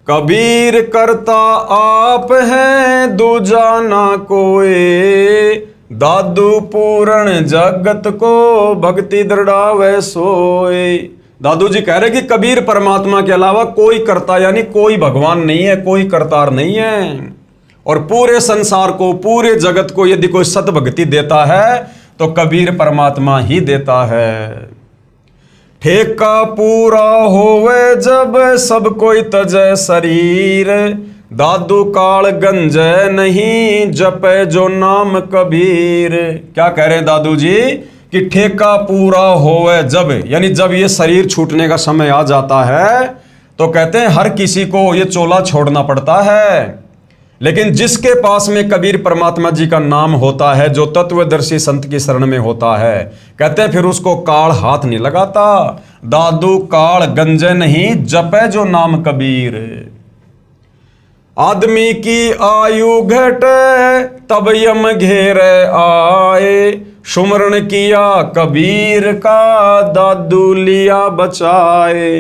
कबीर करता आप है दूजा ना कोई, दादू पूर्ण जगत को भक्ति दृढ़ावे सोए। दादू जी कह रहे कि कबीर परमात्मा के अलावा कोई करता यानी कोई भगवान नहीं है, कोई करतार नहीं है। और पूरे संसार को, पूरे जगत को यदि कोई सत भक्ति देता है तो कबीर परमात्मा ही देता है। ठेका पूरा होवे जब सब कोई तजे शरीर, दादू काल गंजे नहीं जपे जो नाम कबीर। क्या कह रहे हैं दादू जी कि ठेका पूरा होवे जब, यानी जब ये शरीर छूटने का समय आ जाता है तो कहते हैं हर किसी को ये चोला छोड़ना पड़ता है, लेकिन जिसके पास में कबीर परमात्मा जी का नाम होता है, जो तत्वदर्शी संत की शरण में होता है, कहते हैं फिर उसको काल हाथ नहीं लगाता। दादू काल गंजे नहीं जपे जो नाम कबीर। आदमी की आयु घटे तब यम घेरे आए, सुमरण किया कबीर का दादू लिया बचाए।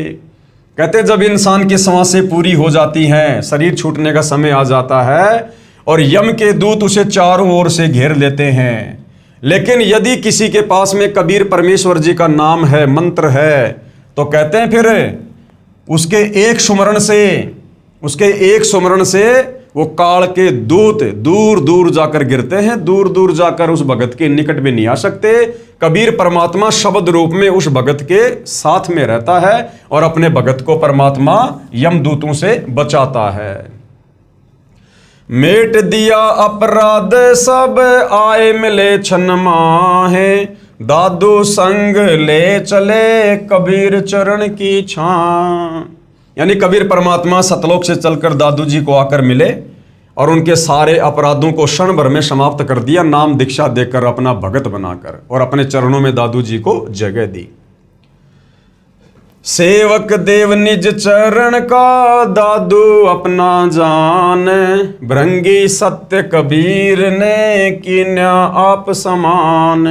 कहते जब इंसान की सांसें पूरी हो जाती हैं, शरीर छूटने का समय आ जाता है और यम के दूत उसे चारों ओर से घेर लेते हैं, लेकिन यदि किसी के पास में कबीर परमेश्वर जी का नाम है, मंत्र है, तो कहते हैं फिर उसके एक सुमरण से वो काल के दूत दूर दूर जाकर गिरते हैं, दूर दूर जाकर उस भगत के निकट भी नहीं आ सकते। कबीर परमात्मा शब्द रूप में उस भगत के साथ में रहता है और अपने भगत को परमात्मा यमदूतों से बचाता है। मेट दिया अपराध सब आए मिले छन माहे, दादू संग ले चले कबीर चरण की छां। यानी कबीर परमात्मा सतलोक से चलकर दादू जी को आकर मिले और उनके सारे अपराधों को क्षण भर में समाप्त कर दिया, नाम दीक्षा देकर अपना भगत बनाकर, और अपने चरणों में दादू जी को जगह दी। सेवक देव निज चरण का दादू अपना जान, भृंगी सत्य कबीर ने कीन्या आप समान।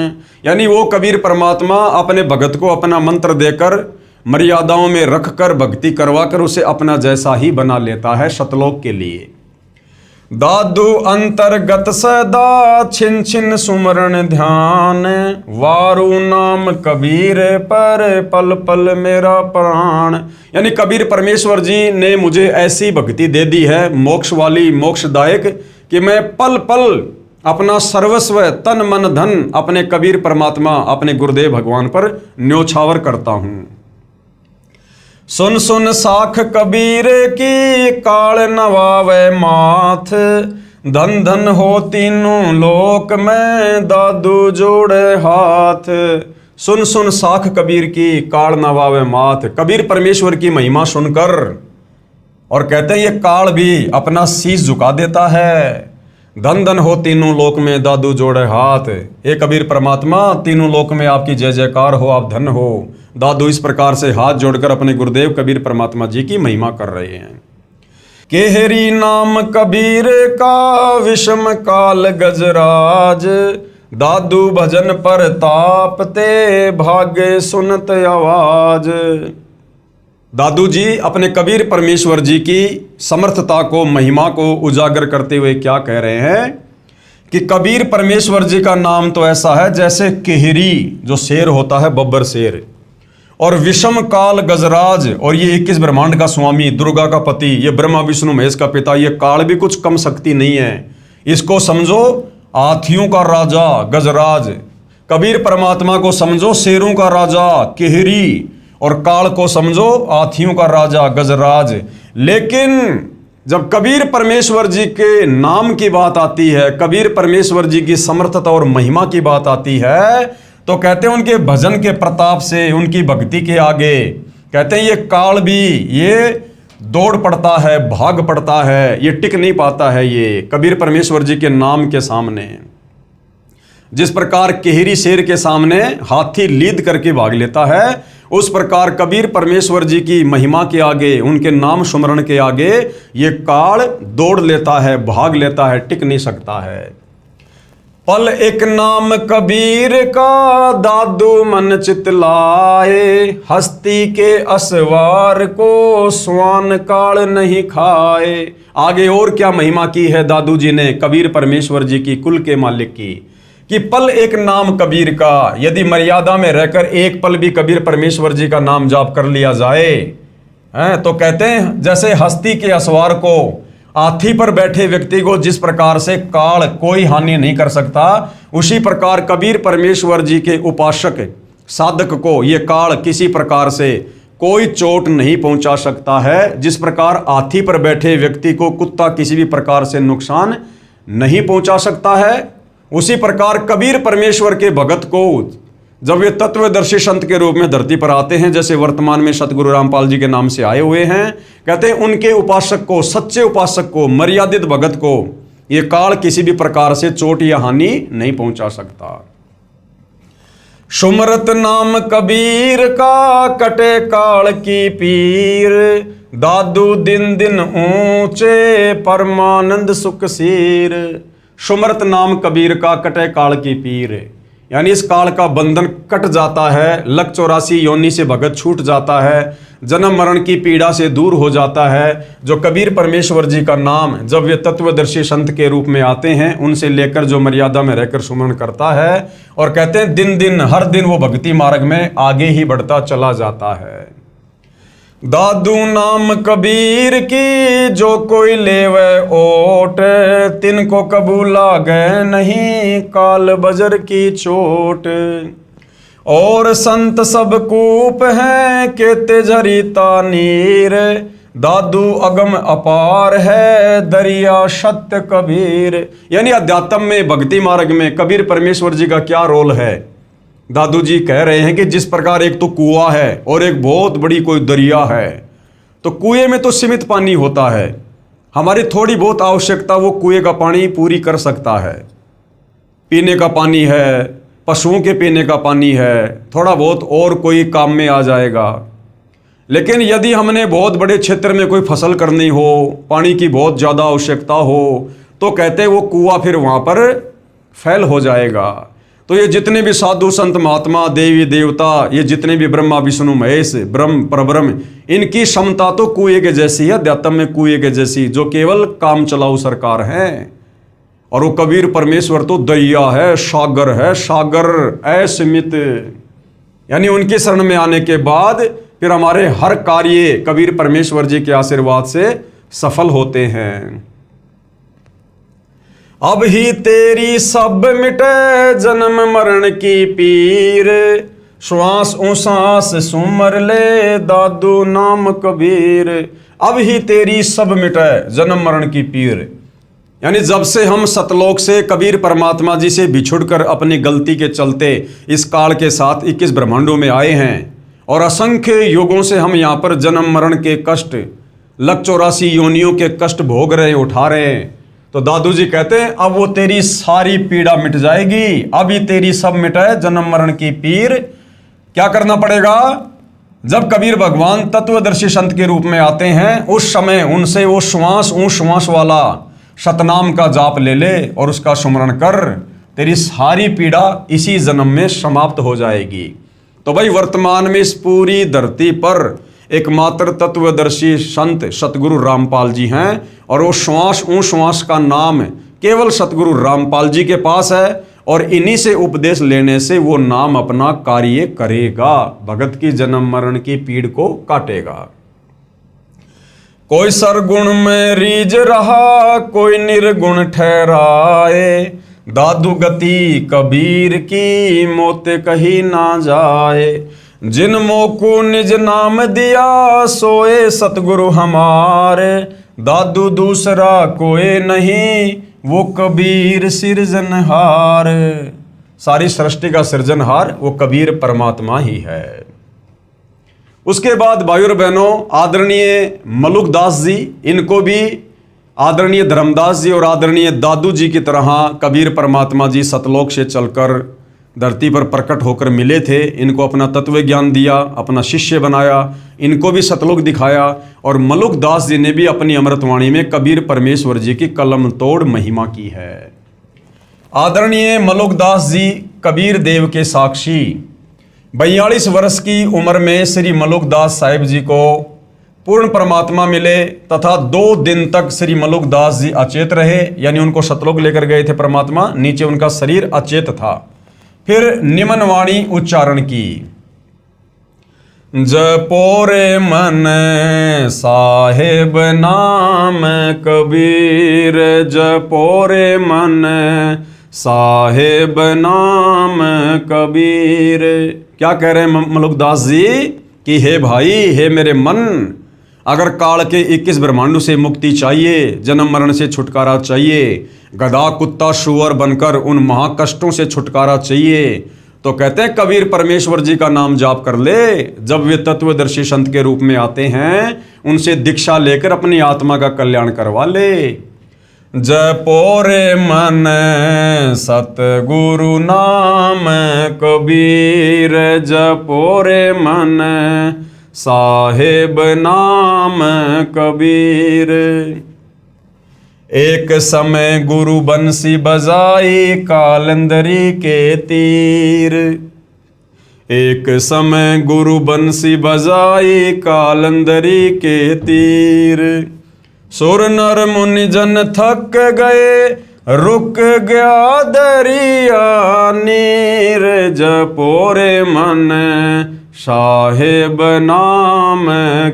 यानी वो कबीर परमात्मा अपने भगत को अपना मंत्र देकर मर्यादाओं में रखकर भक्ति करवाकर उसे अपना जैसा ही बना लेता है सतलोक के लिए। दादू अंतर्गत सदा छिन छिन सुमरण ध्यान, वारु नाम कबीर पर पल पल मेरा प्राण। यानी कबीर परमेश्वर जी ने मुझे ऐसी भक्ति दे दी है, मोक्ष वाली, मोक्षदायक, कि मैं पल पल अपना सर्वस्व तन मन धन अपने कबीर परमात्मा, अपने गुरुदेव भगवान पर न्योछावर करता हूं। सुन सुन साख कबीर की काल नवावे माथ, धन धन हो तीनों लोक में दादू जोड़े हाथ। सुन सुन साख कबीर की काल नवावे माथ। कबीर परमेश्वर की महिमा सुनकर और कहते हैं ये काल भी अपना शीश झुका देता है। धन धन हो तीनों लोक में दादू जोड़े हाथ। हे कबीर परमात्मा, तीनों लोक में आपकी जय जयकार हो, आप धन हो। दादू इस प्रकार से हाथ जोड़कर अपने गुरुदेव कबीर परमात्मा जी की महिमा कर रहे हैं। केहरी नाम कबीर का विषम काल गजराज, दादू भजन पर तापते भागे सुनत आवाज। दादू जी अपने कबीर परमेश्वर जी की समर्थता को, महिमा को उजागर करते हुए क्या कह रहे हैं कि कबीर परमेश्वर जी का नाम तो ऐसा है जैसे केहरी, जो शेर होता है, बब्बर शेर, और विषम काल गजराज, और ये 21 ब्रह्मांड का स्वामी, दुर्गा का पति, ये ब्रह्मा विष्णु महेश का पिता, ये काल भी कुछ कम शक्ति नहीं है। इसको समझो हाथियों का राजा गजराज। कबीर परमात्मा को समझो शेरों का राजा केहरी, और काल को समझो हाथियों का राजा गजराज। लेकिन जब कबीर परमेश्वर जी के नाम की बात आती है, कबीर परमेश्वर जी की समर्थता और महिमा की बात आती है, तो कहते हैं उनके भजन के प्रताप से, उनकी भक्ति के आगे कहते हैं ये काल भी ये दौड़ पड़ता है, भाग पड़ता है, ये टिक नहीं पाता है ये कबीर परमेश्वर जी के नाम के सामने। जिस प्रकार केहरी शेर के सामने हाथी लीद करके भाग लेता है, उस प्रकार कबीर परमेश्वर जी की महिमा के आगे, उनके नाम सुमरण के आगे ये काल दौड़ लेता है, भाग लेता है, टिक नहीं सकता है। पल एक नाम कबीर का दादू मन चितलाए, हस्ती के असवार को स्वान काल नहीं खाए। आगे और क्या महिमा की है दादू जी ने कबीर परमेश्वर जी की, कुल के मालिक की, कि पल एक नाम कबीर का, यदि मर्यादा में रहकर एक पल भी कबीर परमेश्वर जी का नाम जाप कर लिया जाए हैं, तो कहते हैं जैसे हस्ती के असवार को, हाथी पर बैठे व्यक्ति को जिस प्रकार से काल कोई हानि नहीं कर सकता, उसी प्रकार कबीर परमेश्वर जी के उपासक साधक को ये काल किसी प्रकार से कोई चोट नहीं पहुंचा सकता है। जिस प्रकार हाथी पर बैठे व्यक्ति को कुत्ता किसी भी प्रकार से नुकसान नहीं पहुंचा सकता है, उसी प्रकार कबीर परमेश्वर के भगत को जब वे तत्वदर्शी संत के रूप में धरती पर आते हैं, जैसे वर्तमान में सतगुरु रामपाल जी के नाम से आए हुए हैं, कहते हैं उनके उपासक को, सच्चे उपासक को, मर्यादित भगत को ये काल किसी भी प्रकार से चोट या हानि नहीं पहुंचा सकता। सुमरत नाम कबीर का कटे काल की पीर, दादू दिन दिन ऊंचे परमानंद सुख सीर। सुमरत नाम कबीर का कटे काल की पीर, यानी इस काल का बंधन कट जाता है, लक 84 योनि से भगत छूट जाता है, जन्म मरण की पीड़ा से दूर हो जाता है। जो कबीर परमेश्वर जी का नाम जब वे तत्वदर्शी संत के रूप में आते हैं, उनसे लेकर जो मर्यादा में रहकर सुमरण करता है, और कहते हैं दिन दिन हर दिन वो भक्ति मार्ग में आगे ही बढ़ता चला जाता है। दादू नाम कबीर की जो कोई लेवे ओट, तिनको कबूला गए नहीं काल बजर की चोट। और संत सब कूप हैं के तेजरी तानीर, दादू अगम अपार है दरिया सत्य कबीर। यानी अध्यात्म में, भक्ति मार्ग में कबीर परमेश्वर जी का क्या रोल है। दादू जी कह रहे हैं कि जिस प्रकार एक तो कुआं है और एक बहुत बड़ी कोई दरिया है, तो कुएं में तो सीमित पानी होता है, हमारी थोड़ी बहुत आवश्यकता वो कुएं का पानी पूरी कर सकता है। पीने का पानी है, पशुओं के पीने का पानी है, थोड़ा बहुत और कोई काम में आ जाएगा। लेकिन यदि हमने बहुत बड़े क्षेत्र में कोई फसल करनी हो, पानी की बहुत ज़्यादा आवश्यकता हो, तो कहते हैं वो कुआं फिर वहाँ पर फैल हो जाएगा। तो ये जितने भी साधु संत महात्मा, देवी देवता, ये जितने भी ब्रह्मा विष्णु महेश, ब्रह्म परब्रह्म, इनकी क्षमता तो कुएं के जैसी है, अध्यात्म में कुएं के जैसी, जो केवल काम चलाऊ सरकार है। और वो कबीर परमेश्वर तो दरिया है, सागर है, सागर असीमित। यानी उनकी शरण में आने के बाद फिर हमारे हर कार्य कबीर परमेश्वर जी के आशीर्वाद से सफल होते हैं। अब ही तेरी सब मिटे जन्म मरण की पीर, श्वास उसास सुमर ले दादू नाम कबीर। अब ही तेरी सब मिटे जन्म मरण की पीर, यानी जब से हम सतलोक से कबीर परमात्मा जी से बिछुड़कर अपनी गलती के चलते इस काल के साथ 21 ब्रह्मांडों में आए हैं, और असंख्य युगों से हम यहाँ पर जन्म मरण के कष्ट, लक 84 योनियों के कष्ट भोग रहे, उठा रहे हैं। तो दादू जी कहते हैं अब वो तेरी सारी पीड़ा मिट जाएगी, अभी तेरी सब मिटाए जन्म मरण की पीर। क्या करना पड़ेगा? जब कबीर भगवान तत्वदर्शी संत के रूप में आते हैं, उस समय उनसे वो श्वास वाला सतनाम का जाप ले ले और उसका सुमरण कर, तेरी सारी पीड़ा इसी जन्म में समाप्त हो जाएगी। तो भाई वर्तमान में इस पूरी धरती पर एकमात्र तत्वदर्शी संत सतगुरु रामपाल जी हैं, और वो श्वास का नाम केवल सतगुरु रामपाल जी के पास है, और इन्हीं से उपदेश लेने से वो नाम अपना कार्य करेगा, भगत की जन्म मरण की पीड़ को काटेगा। कोई सरगुण में रीझ रहा कोई निर्गुण ठहराए, दादू गति कबीर की मौत कही ना जाए। जिन मोको निज नाम दिया सोए सतगुरु हमारे। दादू दूसरा कोई नहीं वो कबीर सृजनहार। सारी सृष्टि का सृजनहार वो कबीर परमात्मा ही है। उसके बाद भाइयों और बहनों, आदरणीय मलुकदास जी, इनको भी आदरणीय धर्मदास जी और आदरणीय दादू जी की तरह कबीर परमात्मा जी सतलोक से चलकर धरती पर प्रकट होकर मिले थे। इनको अपना तत्व ज्ञान दिया, अपना शिष्य बनाया, इनको भी सतलोक दिखाया। और मलुकदास जी ने भी अपनी अमृतवाणी में कबीर परमेश्वर जी की कलम तोड़ महिमा की है। आदरणीय मलुकदास जी कबीर देव के साक्षी। 42 वर्ष की उम्र में श्री मलुकदास साहिब जी को पूर्ण परमात्मा मिले तथा 2 दिन तक श्री मलुकदास जी अचेत रहे, यानी उनको सतलोक लेकर गए थे परमात्मा, नीचे उनका शरीर अचेत था। फिर निमन वाणी उच्चारण की। जपो रे मन साहेब नाम कबीर, जपो रे मन साहेब नाम कबीर। क्या कह रहे हैं मलुकदास जी कि हे भाई, हे मेरे मन, अगर काल के 21 ब्रह्मांडों से मुक्ति चाहिए, जन्म मरण से छुटकारा चाहिए, गधा कुत्ता शुअर बनकर उन महाकष्टों से छुटकारा चाहिए, तो कहते हैं कबीर परमेश्वर जी का नाम जाप कर ले। जब वे तत्वदर्शी संत के रूप में आते हैं, उनसे दीक्षा लेकर अपनी आत्मा का कल्याण करवा ले। जपो रे मन सतगुरु नाम कबीर, जपो रे मन साहेब नाम कबीर। एक समय गुरु बंसी बजाई कालंदरी के तीर, एक समय गुरु बंसी बजाई कालंदरी के तीर। सुर नर मुनि जन थक गए, रुक गया दरिया नीर। जपो रे मन साहेब नाम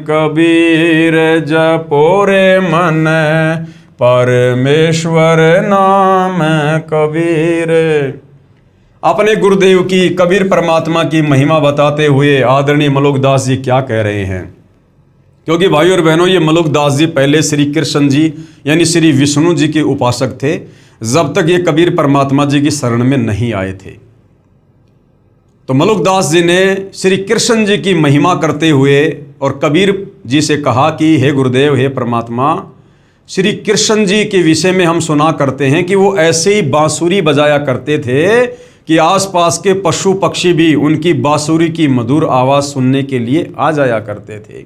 कबीर, जपो रे मन परमेश्वर नाम कबीर। अपने गुरुदेव की, कबीर परमात्मा की महिमा बताते हुए आदरणीय मलुकदास जी क्या कह रहे हैं? क्योंकि भाइयों और बहनों, ये मलुकदास जी पहले श्री कृष्ण जी यानी श्री विष्णु जी के उपासक थे, जब तक ये कबीर परमात्मा जी की शरण में नहीं आए थे। तो मलुकदास जी ने श्री कृष्ण जी की महिमा करते हुए और कबीर जी से कहा कि हे गुरुदेव, हे परमात्मा, श्री कृष्ण जी के विषय में हम सुना करते हैं कि वो ऐसे ही बांसुरी बजाया करते थे कि आसपास के पशु पक्षी भी उनकी बांसुरी की मधुर आवाज़ सुनने के लिए आ जाया करते थे।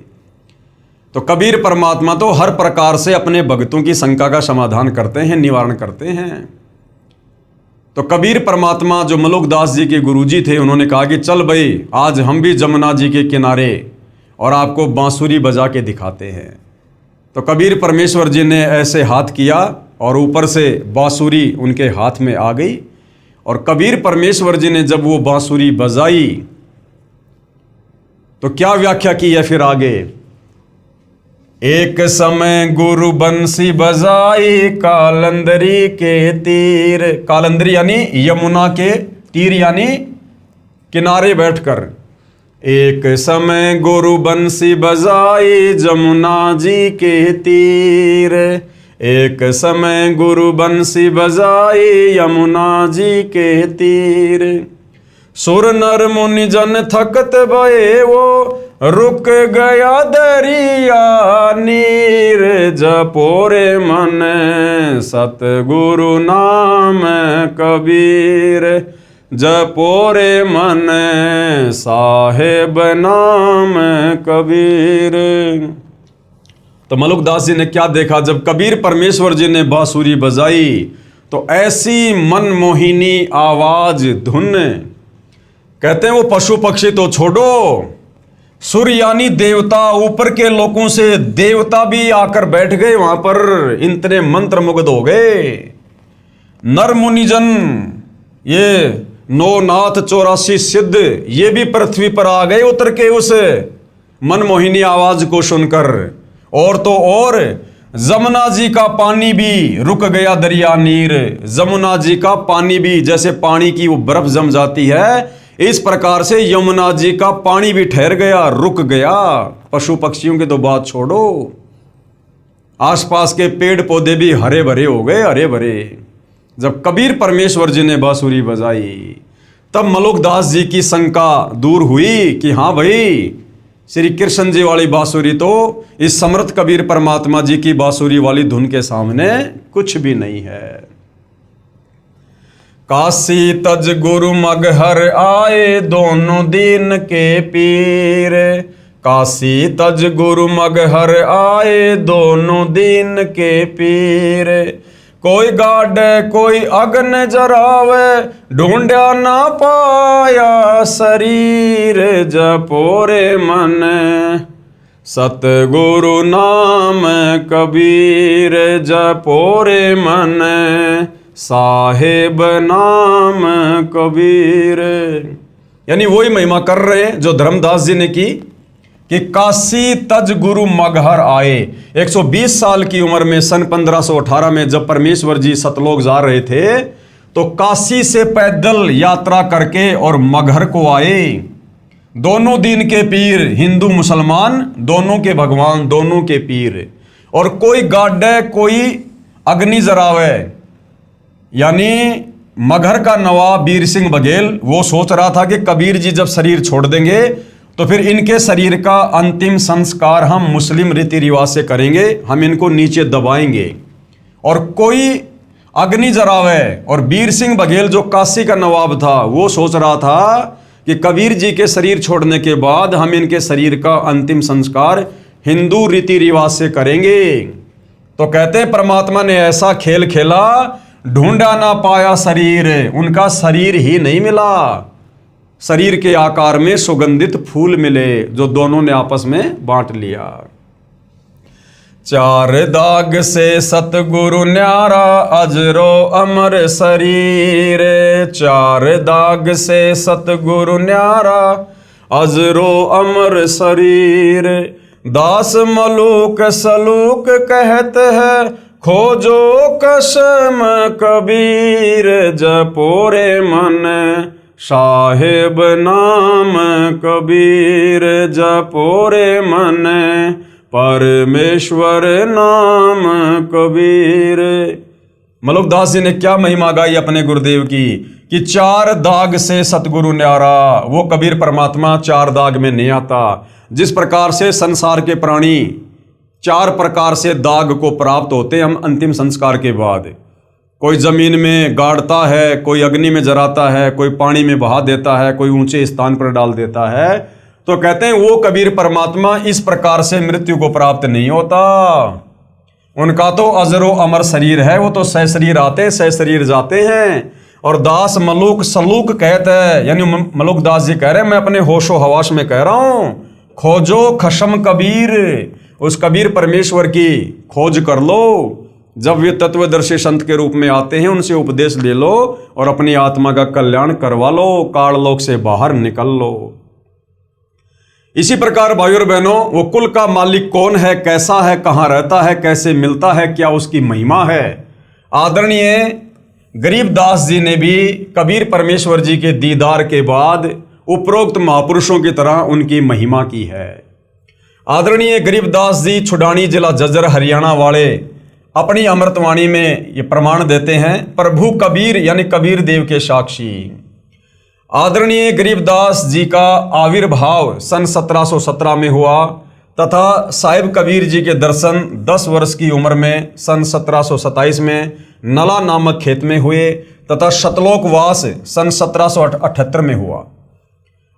तो कबीर परमात्मा तो हर प्रकार से अपने भक्तों की शंका का समाधान करते हैं, निवारण करते हैं। तो कबीर परमात्मा जो मलुकदास जी के गुरुजी थे, उन्होंने कहा कि चल भाई, आज हम भी जमुना जी के किनारे और आपको बांसुरी बजा के दिखाते हैं। तो कबीर परमेश्वर जी ने ऐसे हाथ किया और ऊपर से बांसुरी उनके हाथ में आ गई। और कबीर परमेश्वर जी ने जब वो बांसुरी बजाई तो क्या व्याख्या की है फिर आगे? एक समय गुरु बंसी बजाई कालंदरी के तीर। कालंदरी यानी यमुना के तीर यानी किनारे बैठकर। एक समय गुरु बंसी बजाई जमुना जी के तीर, एक समय गुरु बंसी बजाई यमुना जी के तीर। सुर नर मुनि जन थकत भये वो, रुक गया दरिया नीर। जपो रे मन सतगुरु नाम कबीर, जपो रे मन साहेब नाम कबीर। तो मलुकदास जी ने क्या देखा? जब कबीर परमेश्वर जी ने बांसुरी बजाई तो ऐसी मनमोहिनी आवाज, धुन, कहते हैं वो पशु पक्षी तो छोड़ो, सूर्य यानी देवता, ऊपर के लोगों से देवता भी आकर बैठ गए वहां पर, इतने मंत्र मुग्ध हो गए। नर मुनिजन, ये 9 नाथ 84 सिद्ध, ये भी पृथ्वी पर आ गए उतर के उस मनमोहिनी आवाज को सुनकर। और तो और जमुना जी का पानी भी रुक गया दरिया नीर। जमुना जी का पानी भी, जैसे पानी की वो बर्फ जम जाती है, इस प्रकार से यमुना जी का पानी भी ठहर गया, रुक गया। पशु पक्षियों की तो बात छोड़ो, आसपास के पेड़ पौधे भी हरे भरे हो गए, हरे भरे। जब कबीर परमेश्वर जी ने बांसुरी बजाई, तब मलुकदास जी की शंका दूर हुई कि हाँ भाई, श्री कृष्ण जी वाली बांसुरी तो इस समर्थ कबीर परमात्मा जी की बांसुरी वाली धुन के सामने कुछ भी नहीं है। काशी तज गुरु मगहर आए दोनों दीन के पीर। काशी तज गुरु मगहर आए दोनों दीन के पीर। कोई गाड़े कोई अग्न जरावे, ढूंढा ना पाया शरीर। जपोरे मन सतगुरु नाम कबीर। जपोरे मन साहेब नाम कबीर। यानी वही महिमा कर रहे हैं जो धर्मदास जी ने की कि काशी तज गुरु मगहर आए। 120 साल की उम्र में सन 1518 में जब परमेश्वर जी सतलोक जा रहे थे, तो काशी से पैदल यात्रा करके और मगहर को आए। दोनों दीन के पीर, हिंदू मुसलमान दोनों के भगवान, दोनों के पीर। और कोई गाड़े कोई अग्नि जरावे, यानी मगहर का नवाब वीर सिंह बघेल वो सोच रहा था कि कबीर जी जब शरीर छोड़ देंगे तो फिर इनके शरीर का अंतिम संस्कार हम मुस्लिम रीति रिवाज से करेंगे, हम इनको नीचे दबाएंगे। और कोई अग्नि जरावे, और वीर सिंह बघेल जो काशी का नवाब था वो सोच रहा था कि कबीर जी के शरीर छोड़ने के बाद हम इनके शरीर का अंतिम संस्कार हिंदू रीति रिवाज से करेंगे। तो कहते हैं परमात्मा ने ऐसा खेल खेला, ढूंढा ना पाया शरीर, उनका शरीर ही नहीं मिला। शरीर के आकार में सुगंधित फूल मिले जो दोनों ने आपस में बांट लिया। चार दाग से सतगुरु न्यारा, अजरो अमर शरीर। चार दाग से सतगुरु न्यारा, अजरो अमर शरीर। दास मलूक सलूक कहते हैं, खोजो कसम कबीर। जपोरे मन साहेब नाम कबीर। जपोरे मन परमेश्वर नाम कबीर। मलुकदास जी ने क्या महिमा गाई अपने गुरुदेव की कि चार दाग से सतगुरु न्यारा। वो कबीर परमात्मा चार दाग में नहीं आता। जिस प्रकार से संसार के प्राणी चार प्रकार से दाग को प्राप्त होते हैं हम अंतिम संस्कार के बाद, कोई जमीन में गाड़ता है, कोई अग्नि में जराता है, कोई पानी में बहा देता है, कोई ऊंचे स्थान पर डाल देता है, तो कहते हैं वो कबीर परमात्मा इस प्रकार से मृत्यु को प्राप्त नहीं होता। उनका तो अजरो अमर शरीर है, वो तो सह शरीर आते सह शरीर जाते हैं। और दास मलूक सलूक कहते हैं, यानी मलुकदास जी कह रहे हैं मैं अपने होशो हवास में कह रहा हूं, खोजो खशम कबीर। उस कबीर परमेश्वर की खोज कर लो। जब वे तत्वदर्शी संत के रूप में आते हैं उनसे उपदेश ले लो और अपनी आत्मा का कल्याण करवा लो, काललोक से बाहर निकल लो। इसी प्रकार भाइयों और बहनों, वो कुल का मालिक कौन है, कैसा है, कहाँ रहता है, कैसे मिलता है, क्या उसकी महिमा है। आदरणीय गरीबदास जी ने भी कबीर परमेश्वर जी के दीदार के बाद उपरोक्त महापुरुषों की तरह उनकी महिमा की है। आदरणीय गरीबदास जी छुडानी जिला झज्जर हरियाणा वाले अपनी अमृतवाणी में ये प्रमाण देते हैं, प्रभु कबीर यानी कबीर देव के साक्षी। आदरणीय गरीबदास जी का आविर्भाव सन 1717 में हुआ तथा साहिब कबीर जी के दर्शन 10 वर्ष की उम्र में सन 1727 में नला नामक खेत में हुए तथा सतलोकवास सन 1778 में हुआ।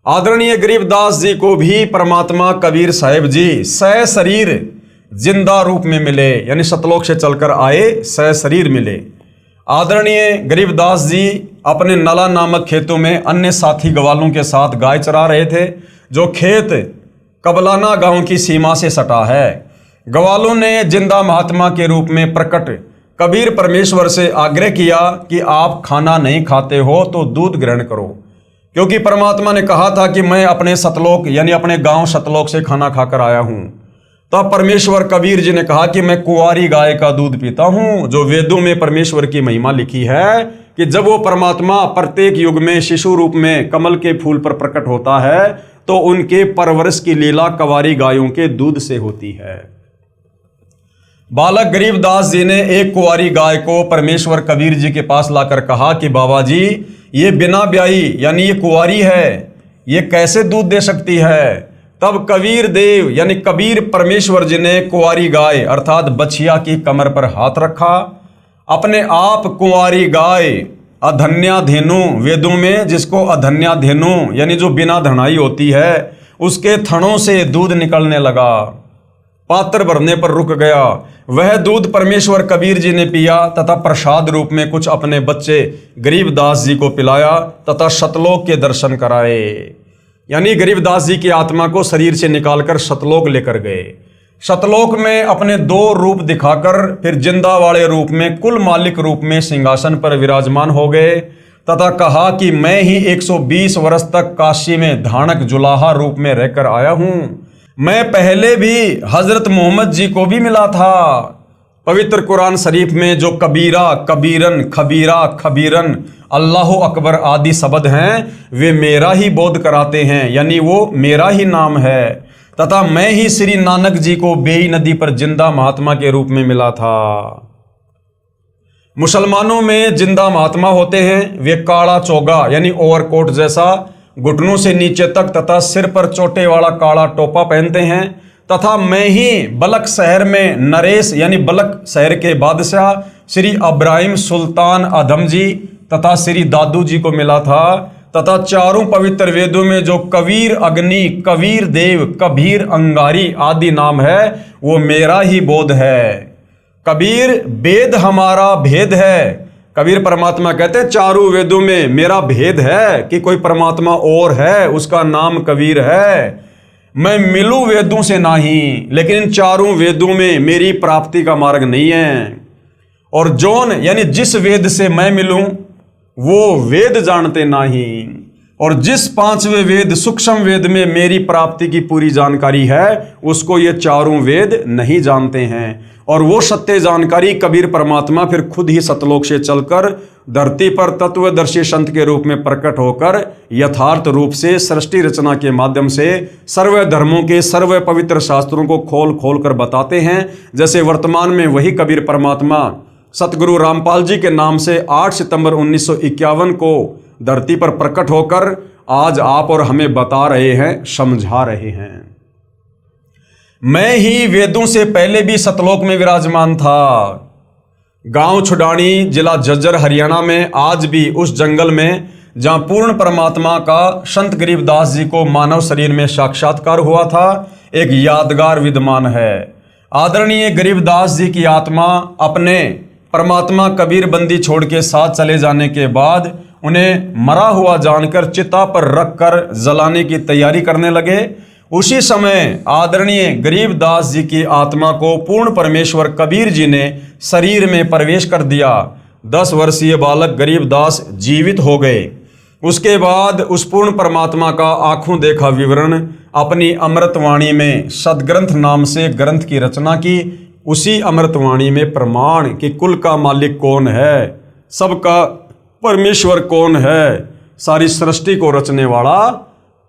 आदरणीय गरीबदास जी को भी परमात्मा कबीर साहिब जी सह शरीर जिंदा रूप में मिले, यानी सतलोक से चलकर आए, सह शरीर मिले। आदरणीय गरीबदास जी अपने नला नामक खेतों में अन्य साथी ग्वालों के साथ गाय चरा रहे थे, जो खेत कबलाना गांव की सीमा से सटा है। ग्वालों ने जिंदा महात्मा के रूप में प्रकट कबीर परमेश्वर से आग्रह किया कि आप खाना नहीं खाते हो तो दूध ग्रहण करो, क्योंकि परमात्मा ने कहा था कि मैं अपने सतलोक यानी अपने गांव सतलोक से खाना खाकर आया हूं। तब परमेश्वर कबीर जी ने कहा कि मैं कुंवारी गाय का दूध पीता हूं। जो वेदों में परमेश्वर की महिमा लिखी है कि जब वो परमात्मा प्रत्येक युग में शिशु रूप में कमल के फूल पर प्रकट होता है तो उनके परवरिश की लीला कुंवारी गायों के दूध से होती है। बालक गरीबदास जी ने एक कुंवारी गाय को परमेश्वर कबीर जी के पास लाकर कहा कि बाबा जी, ये बिना ब्याई यानी ये कुंवारी है, ये कैसे दूध दे सकती है। तब कबीर देव यानी कबीर परमेश्वर जी ने कुंवारी गाय अर्थात बछिया की कमर पर हाथ रखा। अपने आप कुंवारी गाय अधन्या धेनु, वेदों में जिसको अधन्या धेनु यानी जो बिना धनाई होती है, उसके थनों से दूध निकलने लगा। पात्र भरने पर रुक गया। वह दूध परमेश्वर कबीर जी ने पिया तथा प्रसाद रूप में कुछ अपने बच्चे गरीबदास जी को पिलाया तथा सतलोक के दर्शन कराए। यानी गरीबदास जी की आत्मा को शरीर से निकालकर सतलोक लेकर गए। सतलोक में अपने दो रूप दिखाकर फिर जिंदा वाले रूप में कुल मालिक रूप में सिंहासन पर विराजमान हो गए तथा कहा कि मैं ही 120 वर्ष तक काशी में धानक जुलाहा रूप में रहकर आया हूं। मैं पहले भी हजरत मोहम्मद जी को भी मिला था। पवित्र कुरान शरीफ में जो कबीरा, कबीरन, खबीरा, खबीरन, अल्लाह अकबर आदि शब्द हैं, वे मेरा ही बोध कराते हैं, यानी वो मेरा ही नाम है। तथा मैं ही श्री नानक जी को बेई नदी पर जिंदा महात्मा के रूप में मिला था। मुसलमानों में जिंदा महात्मा होते हैं, वे काला चोगा यानी ओवरकोट जैसा घुटनों से नीचे तक तथा सिर पर चोटे वाला काला टोपा पहनते हैं। तथा मैं ही बलक शहर में नरेश यानी बलक शहर के बादशाह श्री इब्राहिम सुल्तान आदम जी तथा श्री दादू जी को मिला था। तथा चारों पवित्र वेदों में जो कबीर अग्नि, कबीर देव, कबीर अंगारी आदि नाम है, वो मेरा ही बोध है। कबीर वेद हमारा भेद है। कबीर परमात्मा कहते हैं चारों वेदों में मेरा भेद है कि कोई परमात्मा और है, उसका नाम कबीर है। मैं मिलूं वेदों से नहीं, लेकिन इन चारों वेदों में मेरी प्राप्ति का मार्ग नहीं है। और जौन यानी जिस वेद से मैं मिलूं वो वेद जानते नहीं। और जिस पांचवें वेद सूक्ष्म वेद में मेरी प्राप्ति की पूरी जानकारी है, उसको ये चारों वेद नहीं जानते हैं। और वो सत्य जानकारी कबीर परमात्मा फिर खुद ही सतलोक से चलकर धरती पर तत्वदर्शी संत के रूप में प्रकट होकर यथार्थ रूप से सृष्टि रचना के माध्यम से सर्व धर्मों के सर्व पवित्र शास्त्रों को खोल खोल कर बताते हैं। जैसे वर्तमान में वही कबीर परमात्मा सतगुरु रामपाल जी के नाम से 8 सितंबर 1951 को धरती पर प्रकट होकर आज आप और हमें बता रहे हैं, समझा रहे हैं। मैं ही वेदों से पहले भी सतलोक में विराजमान था। गांव छुडानी, जिला झज्जर, हरियाणा में आज भी उस जंगल में जहां पूर्ण परमात्मा का संत गरीबदास जी को मानव शरीर में साक्षात्कार हुआ था, एक यादगार विद्यमान है। आदरणीय गरीबदास जी की आत्मा अपने परमात्मा कबीर बंदी छोड़ के साथ चले जाने के बाद उन्हें मरा हुआ जानकर चिता पर रखकर जलाने की तैयारी करने लगे। उसी समय आदरणीय गरीबदास जी की आत्मा को पूर्ण परमेश्वर कबीर जी ने शरीर में प्रवेश कर दिया। 10 वर्षीय बालक गरीबदास जीवित हो गए। उसके बाद उस पूर्ण परमात्मा का आंखों देखा विवरण अपनी अमृतवाणी में सदग्रंथ नाम से ग्रंथ की रचना की। उसी अमृतवाणी में प्रमाण कि कुल का मालिक कौन है, सबका परमेश्वर कौन है, सारी सृष्टि को रचने वाला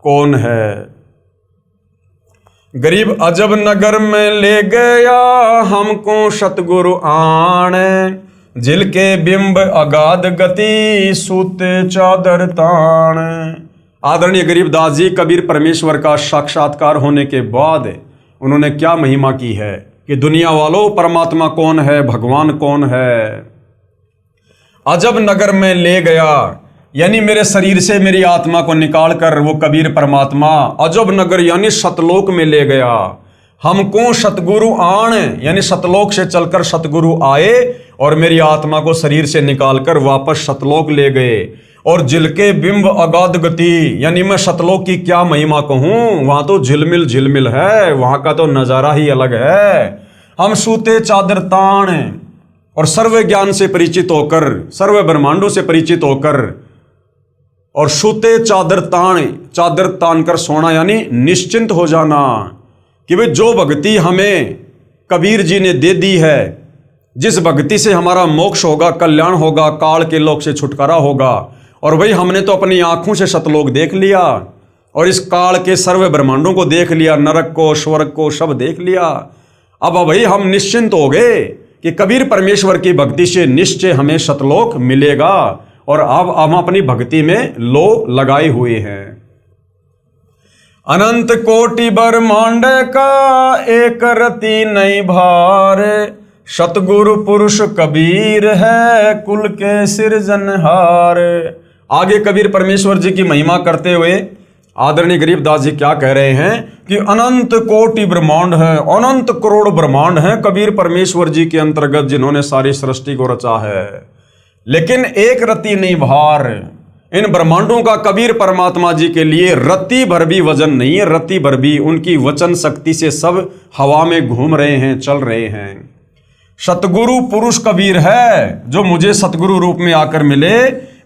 कौन है। गरीब अजब नगर में ले गया हमको सतगुरु आण, जिल के बिंब अगाध गति सूते चादर ताण। आदरणीय गरीबदास जी कबीर परमेश्वर का साक्षात्कार होने के बाद उन्होंने क्या महिमा की है कि दुनिया वालों परमात्मा कौन है, भगवान कौन है। अजब नगर में ले गया यानी मेरे शरीर से मेरी आत्मा को निकालकर वो कबीर परमात्मा अजब नगर यानी सतलोक में ले गया। हमको सतगुरु आण यानी सतलोक से चलकर सतगुरु आए और मेरी आत्मा को शरीर से निकालकर वापस सतलोक ले गए। और जिलके बिंब अगाध गति यानी मैं सतलोक की क्या महिमा कहूँ, वहाँ तो झिलमिल झिलमिल है, वहाँ का तो नज़ारा ही अलग है। हम सूते चादर ताण और सर्व ज्ञान से परिचित होकर, सर्व ब्रह्मांडों से परिचित होकर और सूते चादर तान कर सोना यानी निश्चिंत हो जाना। कि भाई जो भक्ति हमें कबीर जी ने दे दी है, जिस भक्ति से हमारा मोक्ष होगा, कल्याण होगा, काल के लोक से छुटकारा होगा। और भाई हमने तो अपनी आंखों से सतलोक देख लिया और इस काल के सर्व ब्रह्मांडों को देख लिया, नरक को, स्वर्ग को, सब देख लिया। अब भाई हम निश्चिंत हो गए कि कबीर परमेश्वर की भक्ति से निश्चय हमें सतलोक मिलेगा। और अब हम अपनी भक्ति में लो लगाए हुए हैं। अनंत कोटि ब्रह्मांड का एक रति नहीं भार, सतगुरु पुरुष कबीर है कुल के सिरजनहार। आगे कबीर परमेश्वर जी की महिमा करते हुए आदरणीय गरीबदास जी क्या कह रहे हैं कि अनंत कोटि ब्रह्मांड है, अनंत करोड़ ब्रह्मांड है कबीर परमेश्वर जी के अंतर्गत, जिन्होंने सारी सृष्टि को रचा है। लेकिन एक रति नहीं भार, इन ब्रह्मांडों का कबीर परमात्मा जी के लिए रत्ती भर भी वजन नहीं है। रत्ती भर भी उनकी वचन शक्ति से सब हवा में घूम रहे हैं, चल रहे हैं। सतगुरु पुरुष कबीर है, जो मुझे सतगुरु रूप में आकर मिले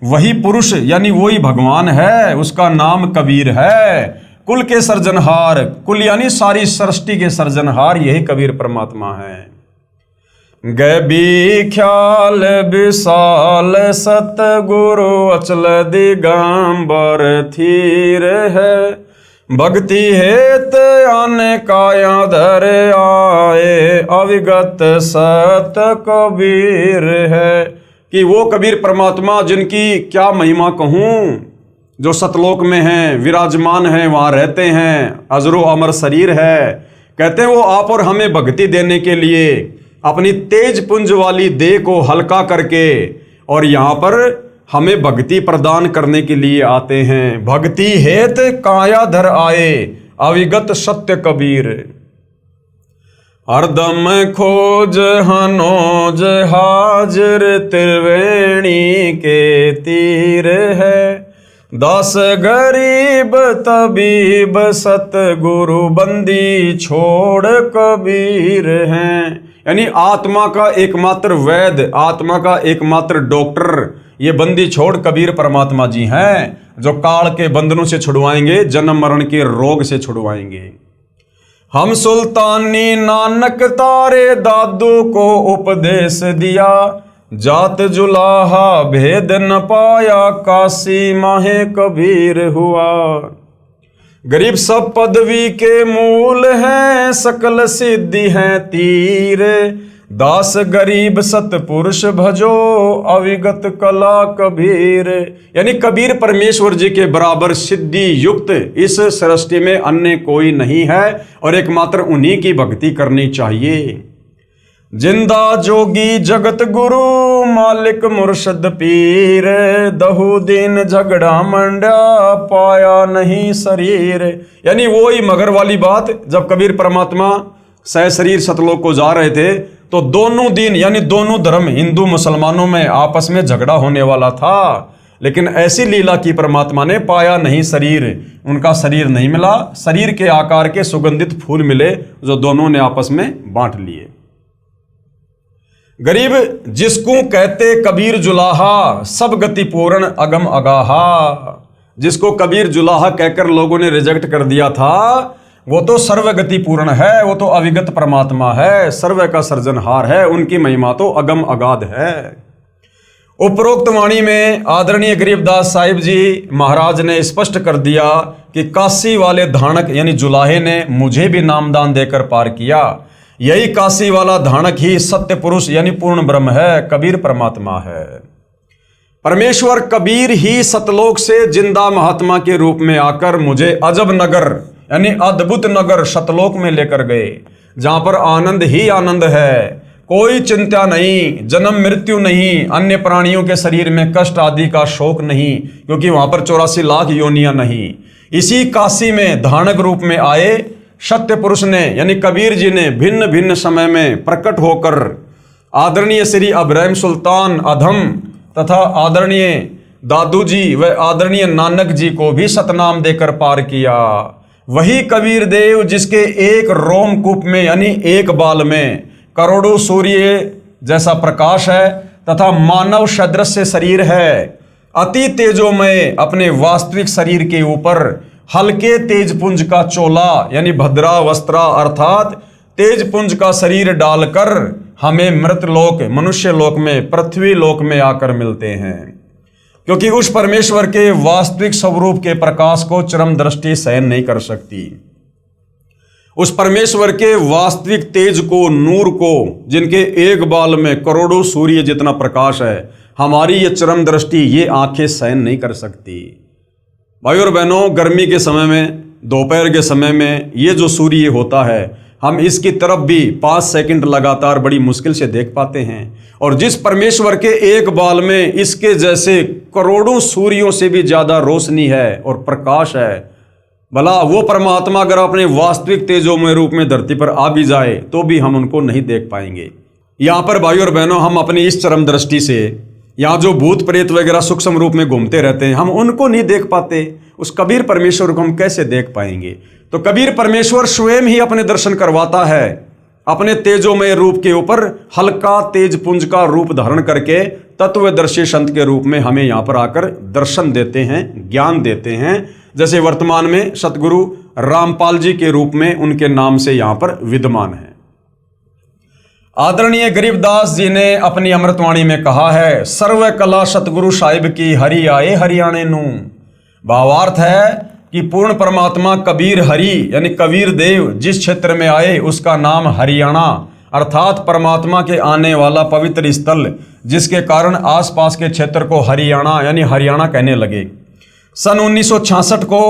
वही पुरुष यानी वही भगवान है, उसका नाम कबीर है। कुल के सर्जनहार, कुल यानी सारी सृष्टि के सर्जनहार यही कबीर परमात्मा है। गैबी ख्याल विशाल सतगुरु अचल दिगंबर थीर है, भक्ति हेत आने काया धर आए, अविगत सत कबीर है। कि वो कबीर परमात्मा जिनकी क्या महिमा कहूँ, जो सतलोक में हैं, विराजमान हैं, वहाँ रहते हैं, अजरो अमर शरीर है। कहते हैं वो आप और हमें भक्ति देने के लिए अपनी तेज पुंज वाली देह को हल्का करके और यहाँ पर हमें भक्ति प्रदान करने के लिए आते हैं। भक्ति हेत काया धर आए, अविगत सत्य कबीर। हरदम खोज हनोज हाजिर, त्रिवेणी के तीर है, दास गरीब तबीब सतगुरु बंदी छोड़ कबीर हैं। यानी आत्मा का एकमात्र वैद्य, आत्मा का एकमात्र डॉक्टर ये बंदी छोड़ कबीर परमात्मा जी हैं, जो काल के बंधनों से छुड़वाएंगे, जन्म मरण के रोग से छुड़वाएंगे। हम सुल्तानी नानक तारे दादू को उपदेश दिया, जात जुलाहा भेद न पाया, काशी माहे कबीर हुआ। गरीब सब पदवी के मूल हैं, सकल सिद्धि हैं तीर, दास गरीब सतपुरुष भजो, अविगत कला कबीर। यानी कबीर परमेश्वर जी के बराबर सिद्धि युक्त इस सृष्टि में अन्य कोई नहीं है और एकमात्र उन्हीं की भक्ति करनी चाहिए। जिंदा जोगी जगत गुरु, मालिक मुर्शद पीर, दहु दिन झगड़ा मंडा, पाया नहीं शरीर। यानी वो ही मगर वाली बात, जब कबीर परमात्मा सह शरीर सतलोक को जा रहे थे तो दोनों दिन यानी दोनों धर्म हिंदू मुसलमानों में आपस में झगड़ा होने वाला था, लेकिन ऐसी लीला की परमात्मा ने, पाया नहीं शरीर, उनका शरीर नहीं मिला, शरीर के आकार के सुगंधित फूल मिले जो दोनों ने आपस में बांट लिए। गरीब जिसको कहते कबीर जुलाहा, सब गति पूर्ण अगम अगाहा। जिसको कबीर जुलाहा कहकर लोगों ने रिजेक्ट कर दिया था, वो तो सर्वगति पूर्ण है, वो तो अविगत परमात्मा है, सर्व का सर्जनहार है, उनकी महिमा तो अगम अगाध है। उपरोक्त वाणी में आदरणीय गरीबदास साहिब जी महाराज ने स्पष्ट कर दिया कि काशी वाले धानक यानी जुलाहे ने मुझे भी नामदान देकर पार किया। यही काशी वाला धानक ही सत्य पुरुष यानी पूर्ण ब्रह्म है, कबीर परमात्मा है। परमेश्वर कबीर ही सतलोक से जिंदा महात्मा के रूप में आकर मुझे अजब नगर यानी अद्भुत नगर सतलोक में लेकर गए, जहां पर आनंद ही आनंद है, कोई चिंता नहीं, जन्म मृत्यु नहीं, अन्य प्राणियों के शरीर में कष्ट आदि का शोक नहीं, क्योंकि वहां पर 84 लाख योनियां नहीं। इसी काशी में धानक रूप में आए सत्य पुरुष ने यानी कबीर जी ने भिन्न भिन्न समय में प्रकट होकर आदरणीय श्री अब्राहिम सुल्तान अधम तथा आदरणीय दादू जी व आदरणीय नानक जी को भी सतनाम देकर पार किया। वही कबीर देव जिसके एक रोमकूप में यानी एक बाल में करोड़ों सूर्य जैसा प्रकाश है तथा मानव सदृश शरीर है, अति तेजोमय अपने वास्तविक शरीर के ऊपर हल्के तेजपुंज का चोला यानी भद्रा वस्त्रा अर्थात तेजपुंज का शरीर डालकर हमें मृतलोक मनुष्य लोक में पृथ्वी लोक में आकर मिलते हैं, क्योंकि उस परमेश्वर के वास्तविक स्वरूप के प्रकाश को चरम दृष्टि सहन नहीं कर सकती। उस परमेश्वर के वास्तविक तेज को, नूर को, जिनके एक बाल में करोड़ों सूर्य जितना प्रकाश है, हमारी ये चरम दृष्टि, ये आंखें सहन नहीं कर सकती। भाई और बहनों, गर्मी के समय में, दोपहर के समय में ये जो सूर्य होता है, हम इसकी तरफ भी 5 सेकंड लगातार बड़ी मुश्किल से देख पाते हैं। और जिस परमेश्वर के एक बाल में इसके जैसे करोड़ों सूर्यों से भी ज़्यादा रोशनी है और प्रकाश है, भला वो परमात्मा अगर अपने वास्तविक तेजोमय रूप में धरती पर आ भी जाए तो भी हम उनको नहीं देख पाएंगे। यहाँ पर भाई और बहनों, हम अपनी इस चरम दृष्टि से यहाँ जो भूत प्रेत वगैरह सूक्ष्म रूप में घूमते रहते हैं, हम उनको नहीं देख पाते। उस कबीर परमेश्वर को हम कैसे देख पाएंगे? तो कबीर परमेश्वर स्वयं ही अपने दर्शन करवाता है, अपने तेजोमय रूप के ऊपर हल्का तेजपुंज का रूप धारण करके तत्वदर्शी संत के रूप में हमें यहाँ पर आकर दर्शन देते हैं, ज्ञान देते हैं। जैसे वर्तमान में सतगुरु रामपाल जी के रूप में उनके नाम से यहाँ पर विद्यमान है। आदरणीय गरीबदास जी ने अपनी अमृतवाणी में कहा है, सर्व कला सतगुरु साहिब की हरि आए हरियाणे नू। भावार्थ है कि पूर्ण परमात्मा कबीर हरि यानी कबीर देव जिस क्षेत्र में आए उसका नाम हरियाणा अर्थात परमात्मा के आने वाला पवित्र स्थल, जिसके कारण आसपास के क्षेत्र को हरियाणा यानी हरियाणा कहने लगे। सन 1966 को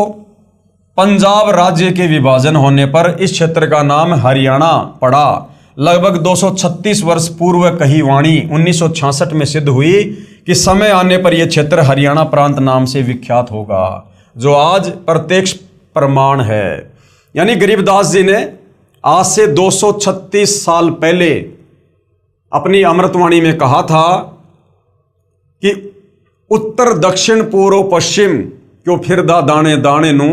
पंजाब राज्य के विभाजन होने पर इस क्षेत्र का नाम हरियाणा पड़ा। लगभग 236 वर्ष पूर्व कही वाणी 1966 में सिद्ध हुई कि समय आने पर यह क्षेत्र हरियाणा प्रांत नाम से विख्यात होगा, जो आज प्रत्यक्ष प्रमाण है। यानी गरीबदास जी ने आज से 236 साल पहले अपनी अमृतवाणी में कहा था कि उत्तर दक्षिण पूर्व पश्चिम क्यों फिरदा दाने दाने नू,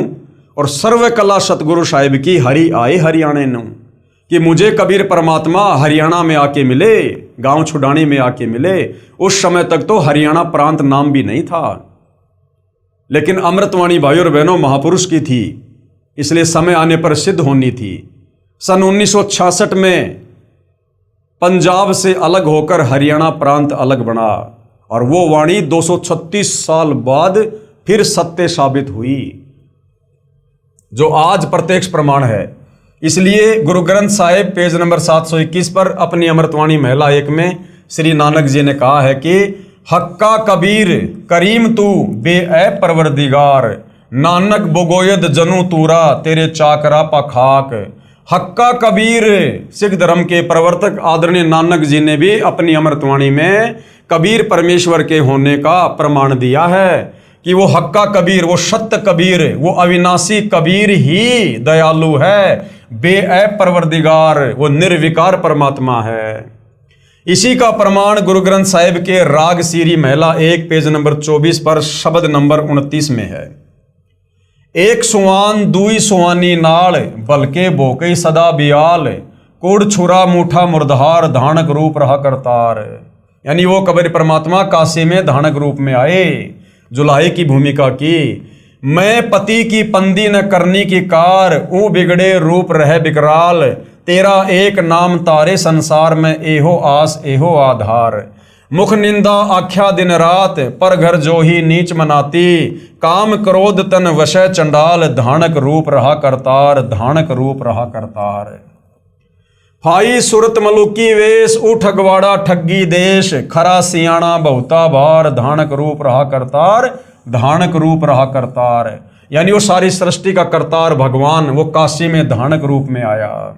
और सर्व कला सतगुरु साहिब की हरि आए हरियाणे नू, कि मुझे कबीर परमात्मा हरियाणा में आके मिले, गांव छुडानी में आके मिले। उस समय तक तो हरियाणा प्रांत नाम भी नहीं था, लेकिन अमृतवाणी भाई और बहनों महापुरुष की थी, इसलिए समय आने पर सिद्ध होनी थी। सन 1966 में पंजाब से अलग होकर हरियाणा प्रांत अलग बना, और वो वाणी 236 साल बाद फिर सत्य साबित हुई, जो आज प्रत्यक्ष प्रमाण है। इसलिए गुरु ग्रंथ साहिब पेज नंबर 721 पर अपनी अमृतवाणी महिला 1 में श्री नानक जी ने कहा है कि हक्का कबीर करीम तू बे परवरदिगार, नानक बोगोयद जनु तूरा तेरे चाकरा पखाक। हक्का कबीर सिख धर्म के प्रवर्तक आदरणीय नानक जी ने भी अपनी अमृतवाणी में कबीर परमेश्वर के होने का प्रमाण दिया है कि वो हक्का कबीर, वो सत्य कबीर, वो अविनाशी कबीर ही दयालु है, बेऐब परवरदिगार, वो निर्विकार परमात्मा है। इसी का प्रमाण गुरु ग्रंथ साहिब के राग सीरी महिला 1 पेज नंबर 24 पर शब्द नंबर 29 में है। एक सुवान दुई सुवानी नाल, बलके बोके सदा बियाल, कुड़ छुरा मूठा मुर्दहार, धानक रूप रहा करतार। यानी वो कबीर परमात्मा काशी में धानक रूप में आए, जुलाहे की भूमिका की। मैं पति की पंदी न करनी की कार, ऊ बिगड़े रूप रहे बिकराल, तेरा एक नाम तारे संसार में एहो आस एहो आधार। मुख निंदा आख्या दिन रात, पर घर जो ही नीच मनाती, काम क्रोध तन वशय चंडाल, धानक रूप रहा करतार, धानक रूप रहा करतार। फाई सुरत मलुकी वेश, उठ अगवाड़ा ठग्गी देश, खरा सियाणा बहुता बार, धानक रूप रहा करतार, धानक रूप रहा करतार। यानी वो सारी सृष्टि का करतार भगवान वो काशी में धानक रूप में आया।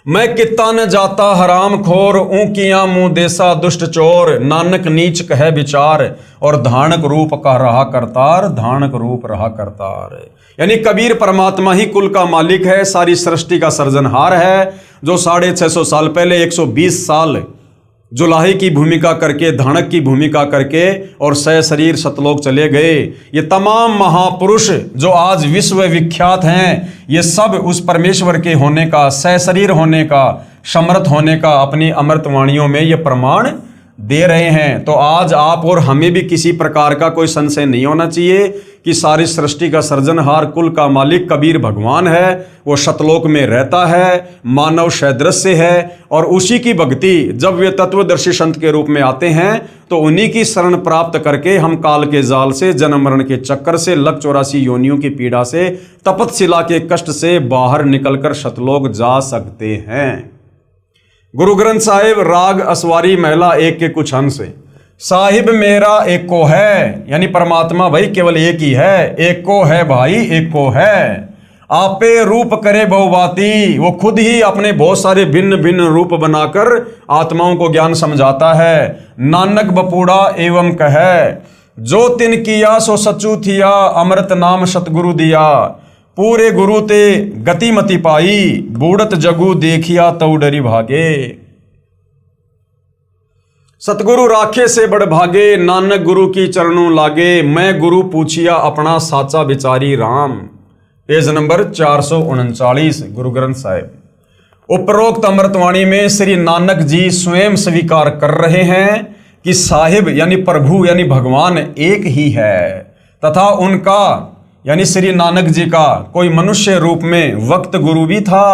मैं कित्ता न जाता हराम खोर, ऊंकियां मुंह देसा दुष्ट चोर, नानक नीच कहे विचार, और धानक रूप का रहा करतार, धानक रूप रहा करतार। यानी कबीर परमात्मा ही कुल का मालिक है, सारी सृष्टि का सर्जनहार है, जो 650 साल पहले 120 साल जुलाहे की भूमिका करके, धानक की भूमिका करके और सह शरीर सतलोक चले गए। ये तमाम महापुरुष जो आज विश्व विख्यात हैं, ये सब उस परमेश्वर के होने का, सह शरीर होने का, समर्थ होने का अपनी अमृतवाणियों में ये प्रमाण दे रहे हैं। तो आज आप और हमें भी किसी प्रकार का कोई संशय नहीं होना चाहिए कि सारी सृष्टि का सृजनहार, कुल का मालिक कबीर भगवान है। वो सतलोक में रहता है, मानव सदृश्य है, और उसी की भक्ति जब वे तत्वदर्शी संत के रूप में आते हैं तो उन्हीं की शरण प्राप्त करके हम काल के जाल से, जन्म मरण के चक्कर से, लख 84 योनियों की पीड़ा से, तपतशिला के कष्ट से बाहर निकलकर सतलोक जा सकते हैं। गुरु ग्रंथ साहिब राग असवारी महिला 1 के कुछ अंश। साहिब मेरा एक को है, यानी परमात्मा भाई केवल एक ही है, एक को है भाई एक को है। आपे रूप करे बहुबाती, वो खुद ही अपने बहुत सारे भिन्न भिन्न रूप बनाकर आत्माओं को ज्ञान समझाता है। नानक बपूड़ा एवं कहे, जो तिन किया सो सचू थिया, अमृत नाम सतगुरु दिया। पूरे गुरु ते गति मति पाई, बूढ़त जगू देखिया तऊ डरी भागे। सतगुरु राखे से बड़ भागे, नानक गुरु की चरणों लागे। मैं गुरु पूछिया अपना साचा बिचारी राम। Page number 439 Guru Granth Sahib. उपरोक्त अमृतवाणी में श्री नानक जी स्वयं स्वीकार कर रहे हैं कि साहिब यानी प्रभु यानी भगवान एक ही है, तथा उनका यानी श्री नानक जी का कोई मनुष्य रूप में वक्त गुरु भी था,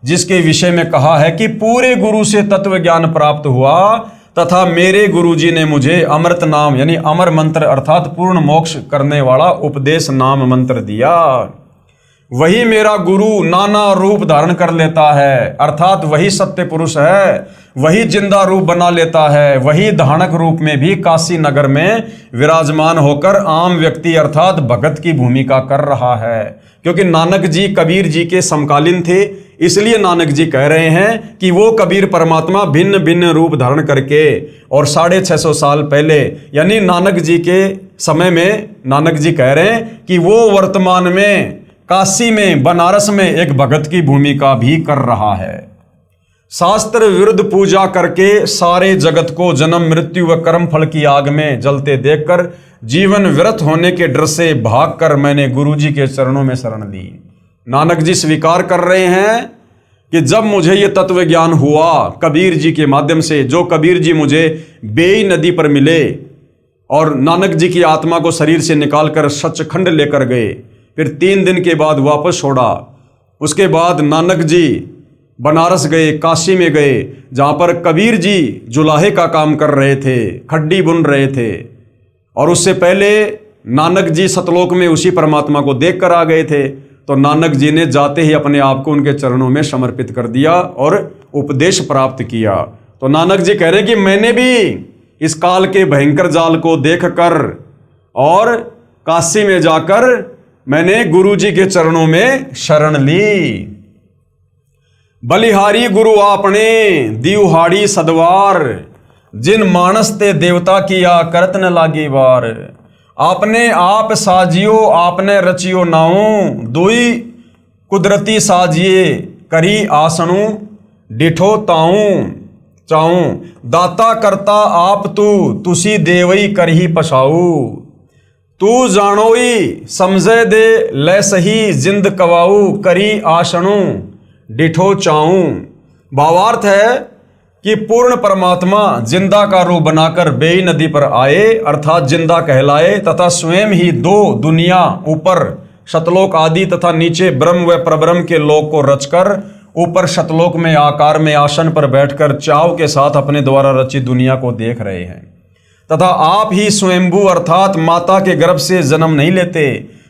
जिसके विषय में कहा है कि पूरे गुरु से तत्व ज्ञान प्राप्त हुआ, तथा मेरे गुरुजी ने मुझे अमृत नाम यानी अमर मंत्र अर्थात पूर्ण मोक्ष करने वाला उपदेश नाम मंत्र दिया। वही मेरा गुरु नाना रूप धारण कर लेता है, अर्थात वही सत्य पुरुष है, वही जिंदा रूप बना लेता है, वही धानक रूप में भी काशी नगर में विराजमान होकर आम व्यक्ति अर्थात भगत की भूमिका कर रहा है। क्योंकि नानक जी कबीर जी के समकालीन थे, इसलिए नानक जी कह रहे हैं कि वो कबीर परमात्मा भिन्न भिन्न रूप धारण करके, और 650 साल पहले यानी नानक जी के समय में नानक जी कह रहे हैं कि वो वर्तमान में काशी में, बनारस में एक भगत की भूमिका भी कर रहा है। शास्त्र विरुद्ध पूजा करके सारे जगत को जन्म मृत्यु व कर्म फल की आग में जलते देखकर जीवन व्यर्थ होने के डर से भागकर मैंने गुरुजी के चरणों में शरण ली। नानक जी स्वीकार कर रहे हैं कि जब मुझे ये तत्व ज्ञान हुआ कबीर जी के माध्यम से, जो कबीर जी मुझे बेई नदी पर मिले और नानक जी की आत्मा को शरीर से निकालकर सचखंड लेकर गए, फिर 3 दिन के बाद वापस छोड़ा। उसके बाद नानक जी बनारस गए, काशी में गए, जहाँ पर कबीर जी जुलाहे का काम कर रहे थे, खड्डी बुन रहे थे, और उससे पहले नानक जी सतलोक में उसी परमात्मा को देख कर आ गए थे। तो नानक जी ने जाते ही अपने आप को उनके चरणों में समर्पित कर दिया और उपदेश प्राप्त किया। तो नानक जी कह रहे हैं कि मैंने भी इस काल के भयंकर जाल को देखकर और काशी में जाकर मैंने गुरु जी के चरणों में शरण ली। बलिहारी गुरु आपने दिवहाड़ी सदवार, जिन मानस ते देवता किया करत न लागी वार। आपने आप साजियो आपने रचियो नाऊं, दुई कुदरती साजिए करी आसनू, डिठो ताऊं चाऊं। दाता करता आप तू, तुसी देवई करही पछाऊ। तू जानोई समझे दे ले सही, जिंद कवाऊ करी आसनू, डिठो चाऊं। भावार्थ है कि पूर्ण परमात्मा जिंदा का रूप बनाकर बेई नदी पर आए, अर्थात जिंदा कहलाए, तथा स्वयं ही 2 दुनिया, ऊपर शतलोक आदि तथा नीचे ब्रह्म व परब्रह्म के लोक को रचकर ऊपर शतलोक में आकार में आसन पर बैठकर चाव के साथ अपने द्वारा रचित दुनिया को देख रहे हैं। तथा आप ही स्वयंभू अर्थात माता के गर्भ से जन्म नहीं लेते,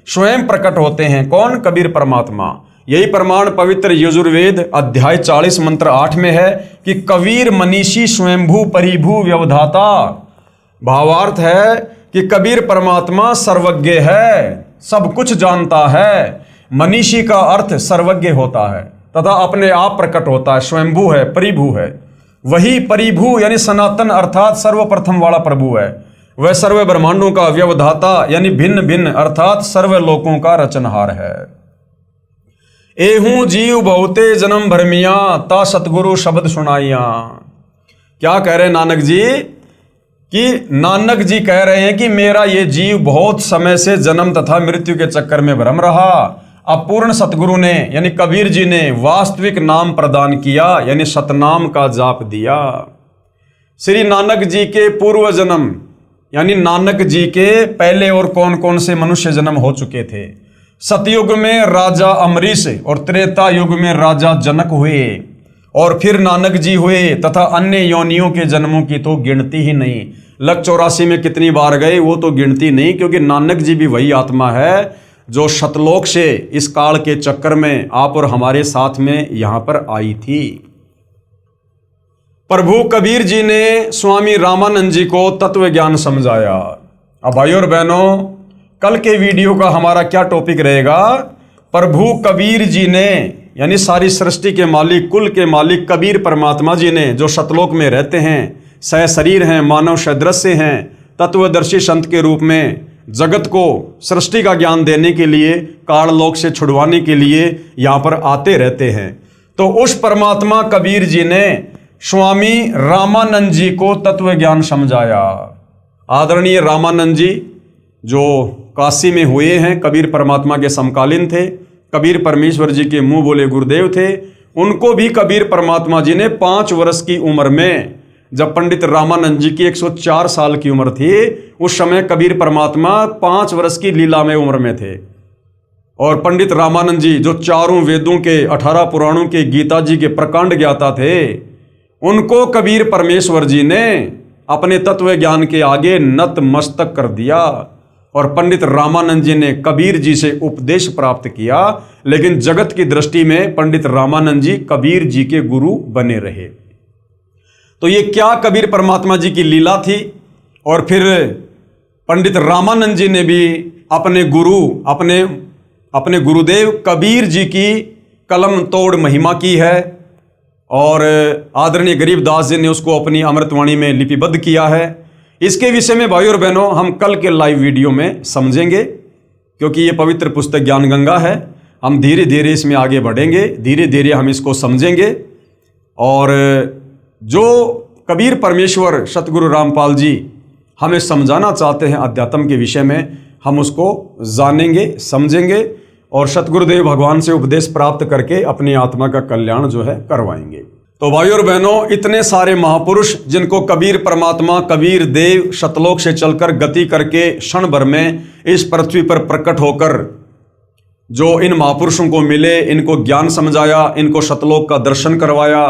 स्वयं प्रकट होते हैं। कौन? कबीर परमात्मा। यही प्रमाण पवित्र यजुर्वेद अध्याय 40 मंत्र 8 में है कि कबीर मनीषी स्वयंभू परिभू व्यवधाता। भावार्थ है कि कबीर परमात्मा सर्वज्ञ है, सब कुछ जानता है। मनीषी का अर्थ सर्वज्ञ होता है तथा अपने आप प्रकट होता है, स्वयंभू है, परिभू है। वही परिभू यानी सनातन अर्थात सर्वप्रथम वाला प्रभु है। वह सर्व ब्रह्मांडों का व्यवधाता यानी भिन्न भिन्न अर्थात सर्व लोकों का रचनहार है। एहूं जीव बहुते जन्म भरमिया, ता सतगुरु शब्द सुनाइया। क्या कह रहे हैं नानक जी? कि नानक जी कह रहे हैं कि मेरा ये जीव बहुत समय से जन्म तथा मृत्यु के चक्कर में भ्रम रहा। अब पूर्ण सतगुरु ने यानी कबीर जी ने वास्तविक नाम प्रदान किया यानी सतनाम का जाप दिया। श्री नानक जी के पूर्व जन्म यानी नानक जी के पहले और कौन कौन से मनुष्य जन्म हो चुके थे। सतयुग में राजा अमरीश और त्रेता युग में राजा जनक हुए और फिर नानक जी हुए तथा अन्य योनियों के जन्मों की तो गिनती ही नहीं। लग 84 में कितनी बार गए वो तो गिनती नहीं, क्योंकि नानक जी भी वही आत्मा है जो शतलोक से इस काल के चक्कर में आप और हमारे साथ में यहां पर आई थी। प्रभु कबीर जी ने स्वामी रामानंद जी को तत्व ज्ञान समझाया। अब भाइयों और बहनों, कल के वीडियो का हमारा क्या टॉपिक रहेगा? प्रभु कबीर जी ने, यानी सारी सृष्टि के मालिक, कुल के मालिक कबीर परमात्मा जी ने, जो सतलोक में रहते हैं, सहशरीर हैं, मानव सदृश्य हैं, तत्वदर्शी संत के रूप में जगत को सृष्टि का ज्ञान देने के लिए, काललोक से छुड़वाने के लिए यहाँ पर आते रहते हैं। तो उस परमात्मा कबीर जी ने स्वामी रामानंद जी को तत्व ज्ञान समझाया। आदरणीय रामानंद जी जो काशी में हुए हैं, कबीर परमात्मा के समकालीन थे, कबीर परमेश्वर जी के मुंह बोले गुरुदेव थे। उनको भी कबीर परमात्मा जी ने 5 वर्ष की उम्र में, जब पंडित रामानंद जी की 104 साल की उम्र थी, उस समय कबीर परमात्मा 5 वर्ष की लीला में उम्र में थे। और पंडित रामानंद जी जो चारों वेदों के, 18 पुराणों के, गीता जी के प्रकांड ज्ञाता थे, उनको कबीर परमेश्वर जी ने अपने तत्व ज्ञान के आगे नतमस्तक कर दिया। और पंडित रामानंद जी ने कबीर जी से उपदेश प्राप्त किया, लेकिन जगत की दृष्टि में पंडित रामानंद जी कबीर जी के गुरु बने रहे। तो ये क्या कबीर परमात्मा जी की लीला थी। और फिर पंडित रामानंद जी ने भी अपने गुरु, अपने गुरुदेव कबीर जी की कलम तोड़ महिमा की है। और आदरणीय गरीबदास जी ने उसको अपनी अमृतवाणी में लिपिबद्ध किया है। इसके विषय में भाइयों और बहनों हम कल के लाइव वीडियो में समझेंगे, क्योंकि ये पवित्र पुस्तक ज्ञान गंगा है। हम धीरे धीरे इसमें आगे बढ़ेंगे, धीरे धीरे हम इसको समझेंगे। और जो कबीर परमेश्वर सतगुरु रामपाल जी हमें समझाना चाहते हैं अध्यात्म के विषय में, हम उसको जानेंगे, समझेंगे और सतगुरुदेव भगवान से उपदेश प्राप्त करके अपनी आत्मा का कल्याण जो है करवाएंगे। तो भाइयों और बहनों, इतने सारे महापुरुष जिनको कबीर परमात्मा, कबीर देव सतलोक से चलकर गति करके क्षण भर में इस पृथ्वी पर प्रकट होकर जो इन महापुरुषों को मिले, इनको ज्ञान समझाया, इनको सतलोक का दर्शन करवाया,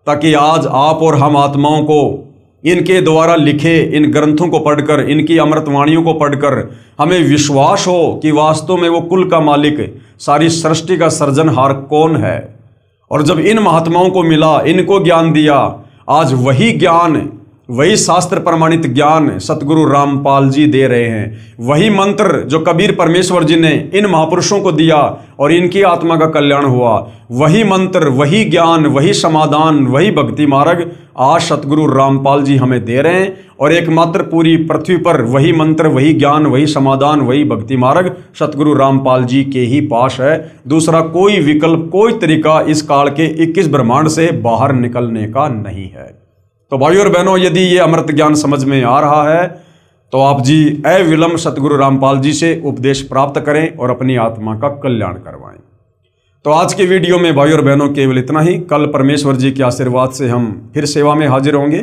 ताकि आज आप और हम आत्माओं को इनके द्वारा लिखे इन ग्रंथों को पढ़कर, इनकी अमृतवाणियों को पढ़कर हमें विश्वास हो कि वास्तव में वो कुल का मालिक, सारी सृष्टि का सृजनहार कौन है। और जब इन महात्माओं को मिला, इनको ज्ञान दिया, आज वही ज्ञान, वही शास्त्र प्रमाणित ज्ञान सतगुरु रामपाल जी दे रहे हैं। वही मंत्र जो कबीर परमेश्वर जी ने इन महापुरुषों को दिया और इनकी आत्मा का कल्याण हुआ, वही मंत्र, वही ज्ञान, वही समाधान, वही भक्ति मार्ग आज सतगुरु रामपाल जी हमें दे रहे हैं। और एकमात्र पूरी पृथ्वी पर वही मंत्र, वही ज्ञान, वही समाधान, वही भक्ति मार्ग सतगुरु रामपाल जी के ही पास है। दूसरा कोई विकल्प, कोई तरीका इस काल के 21 ब्रह्मांड से बाहर निकलने का नहीं है। तो भाइयों और बहनों, यदि ये अमृत ज्ञान समझ में आ रहा है तो आप जी अविलंब सतगुरु रामपाल जी से उपदेश प्राप्त करें और अपनी आत्मा का कल्याण करवाएं। तो आज के वीडियो में भाइयों और बहनों केवल इतना ही। कल परमेश्वर जी के आशीर्वाद से हम फिर सेवा में हाजिर होंगे।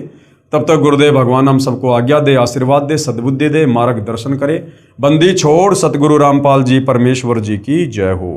तब तक गुरुदेव भगवान हम सबको आज्ञा दे, आशीर्वाद दे, सद्बुद्धि दे, मार्गदर्शन करे। बंदी छोड़ सतगुरु रामपाल जी परमेश्वर जी की जय हो।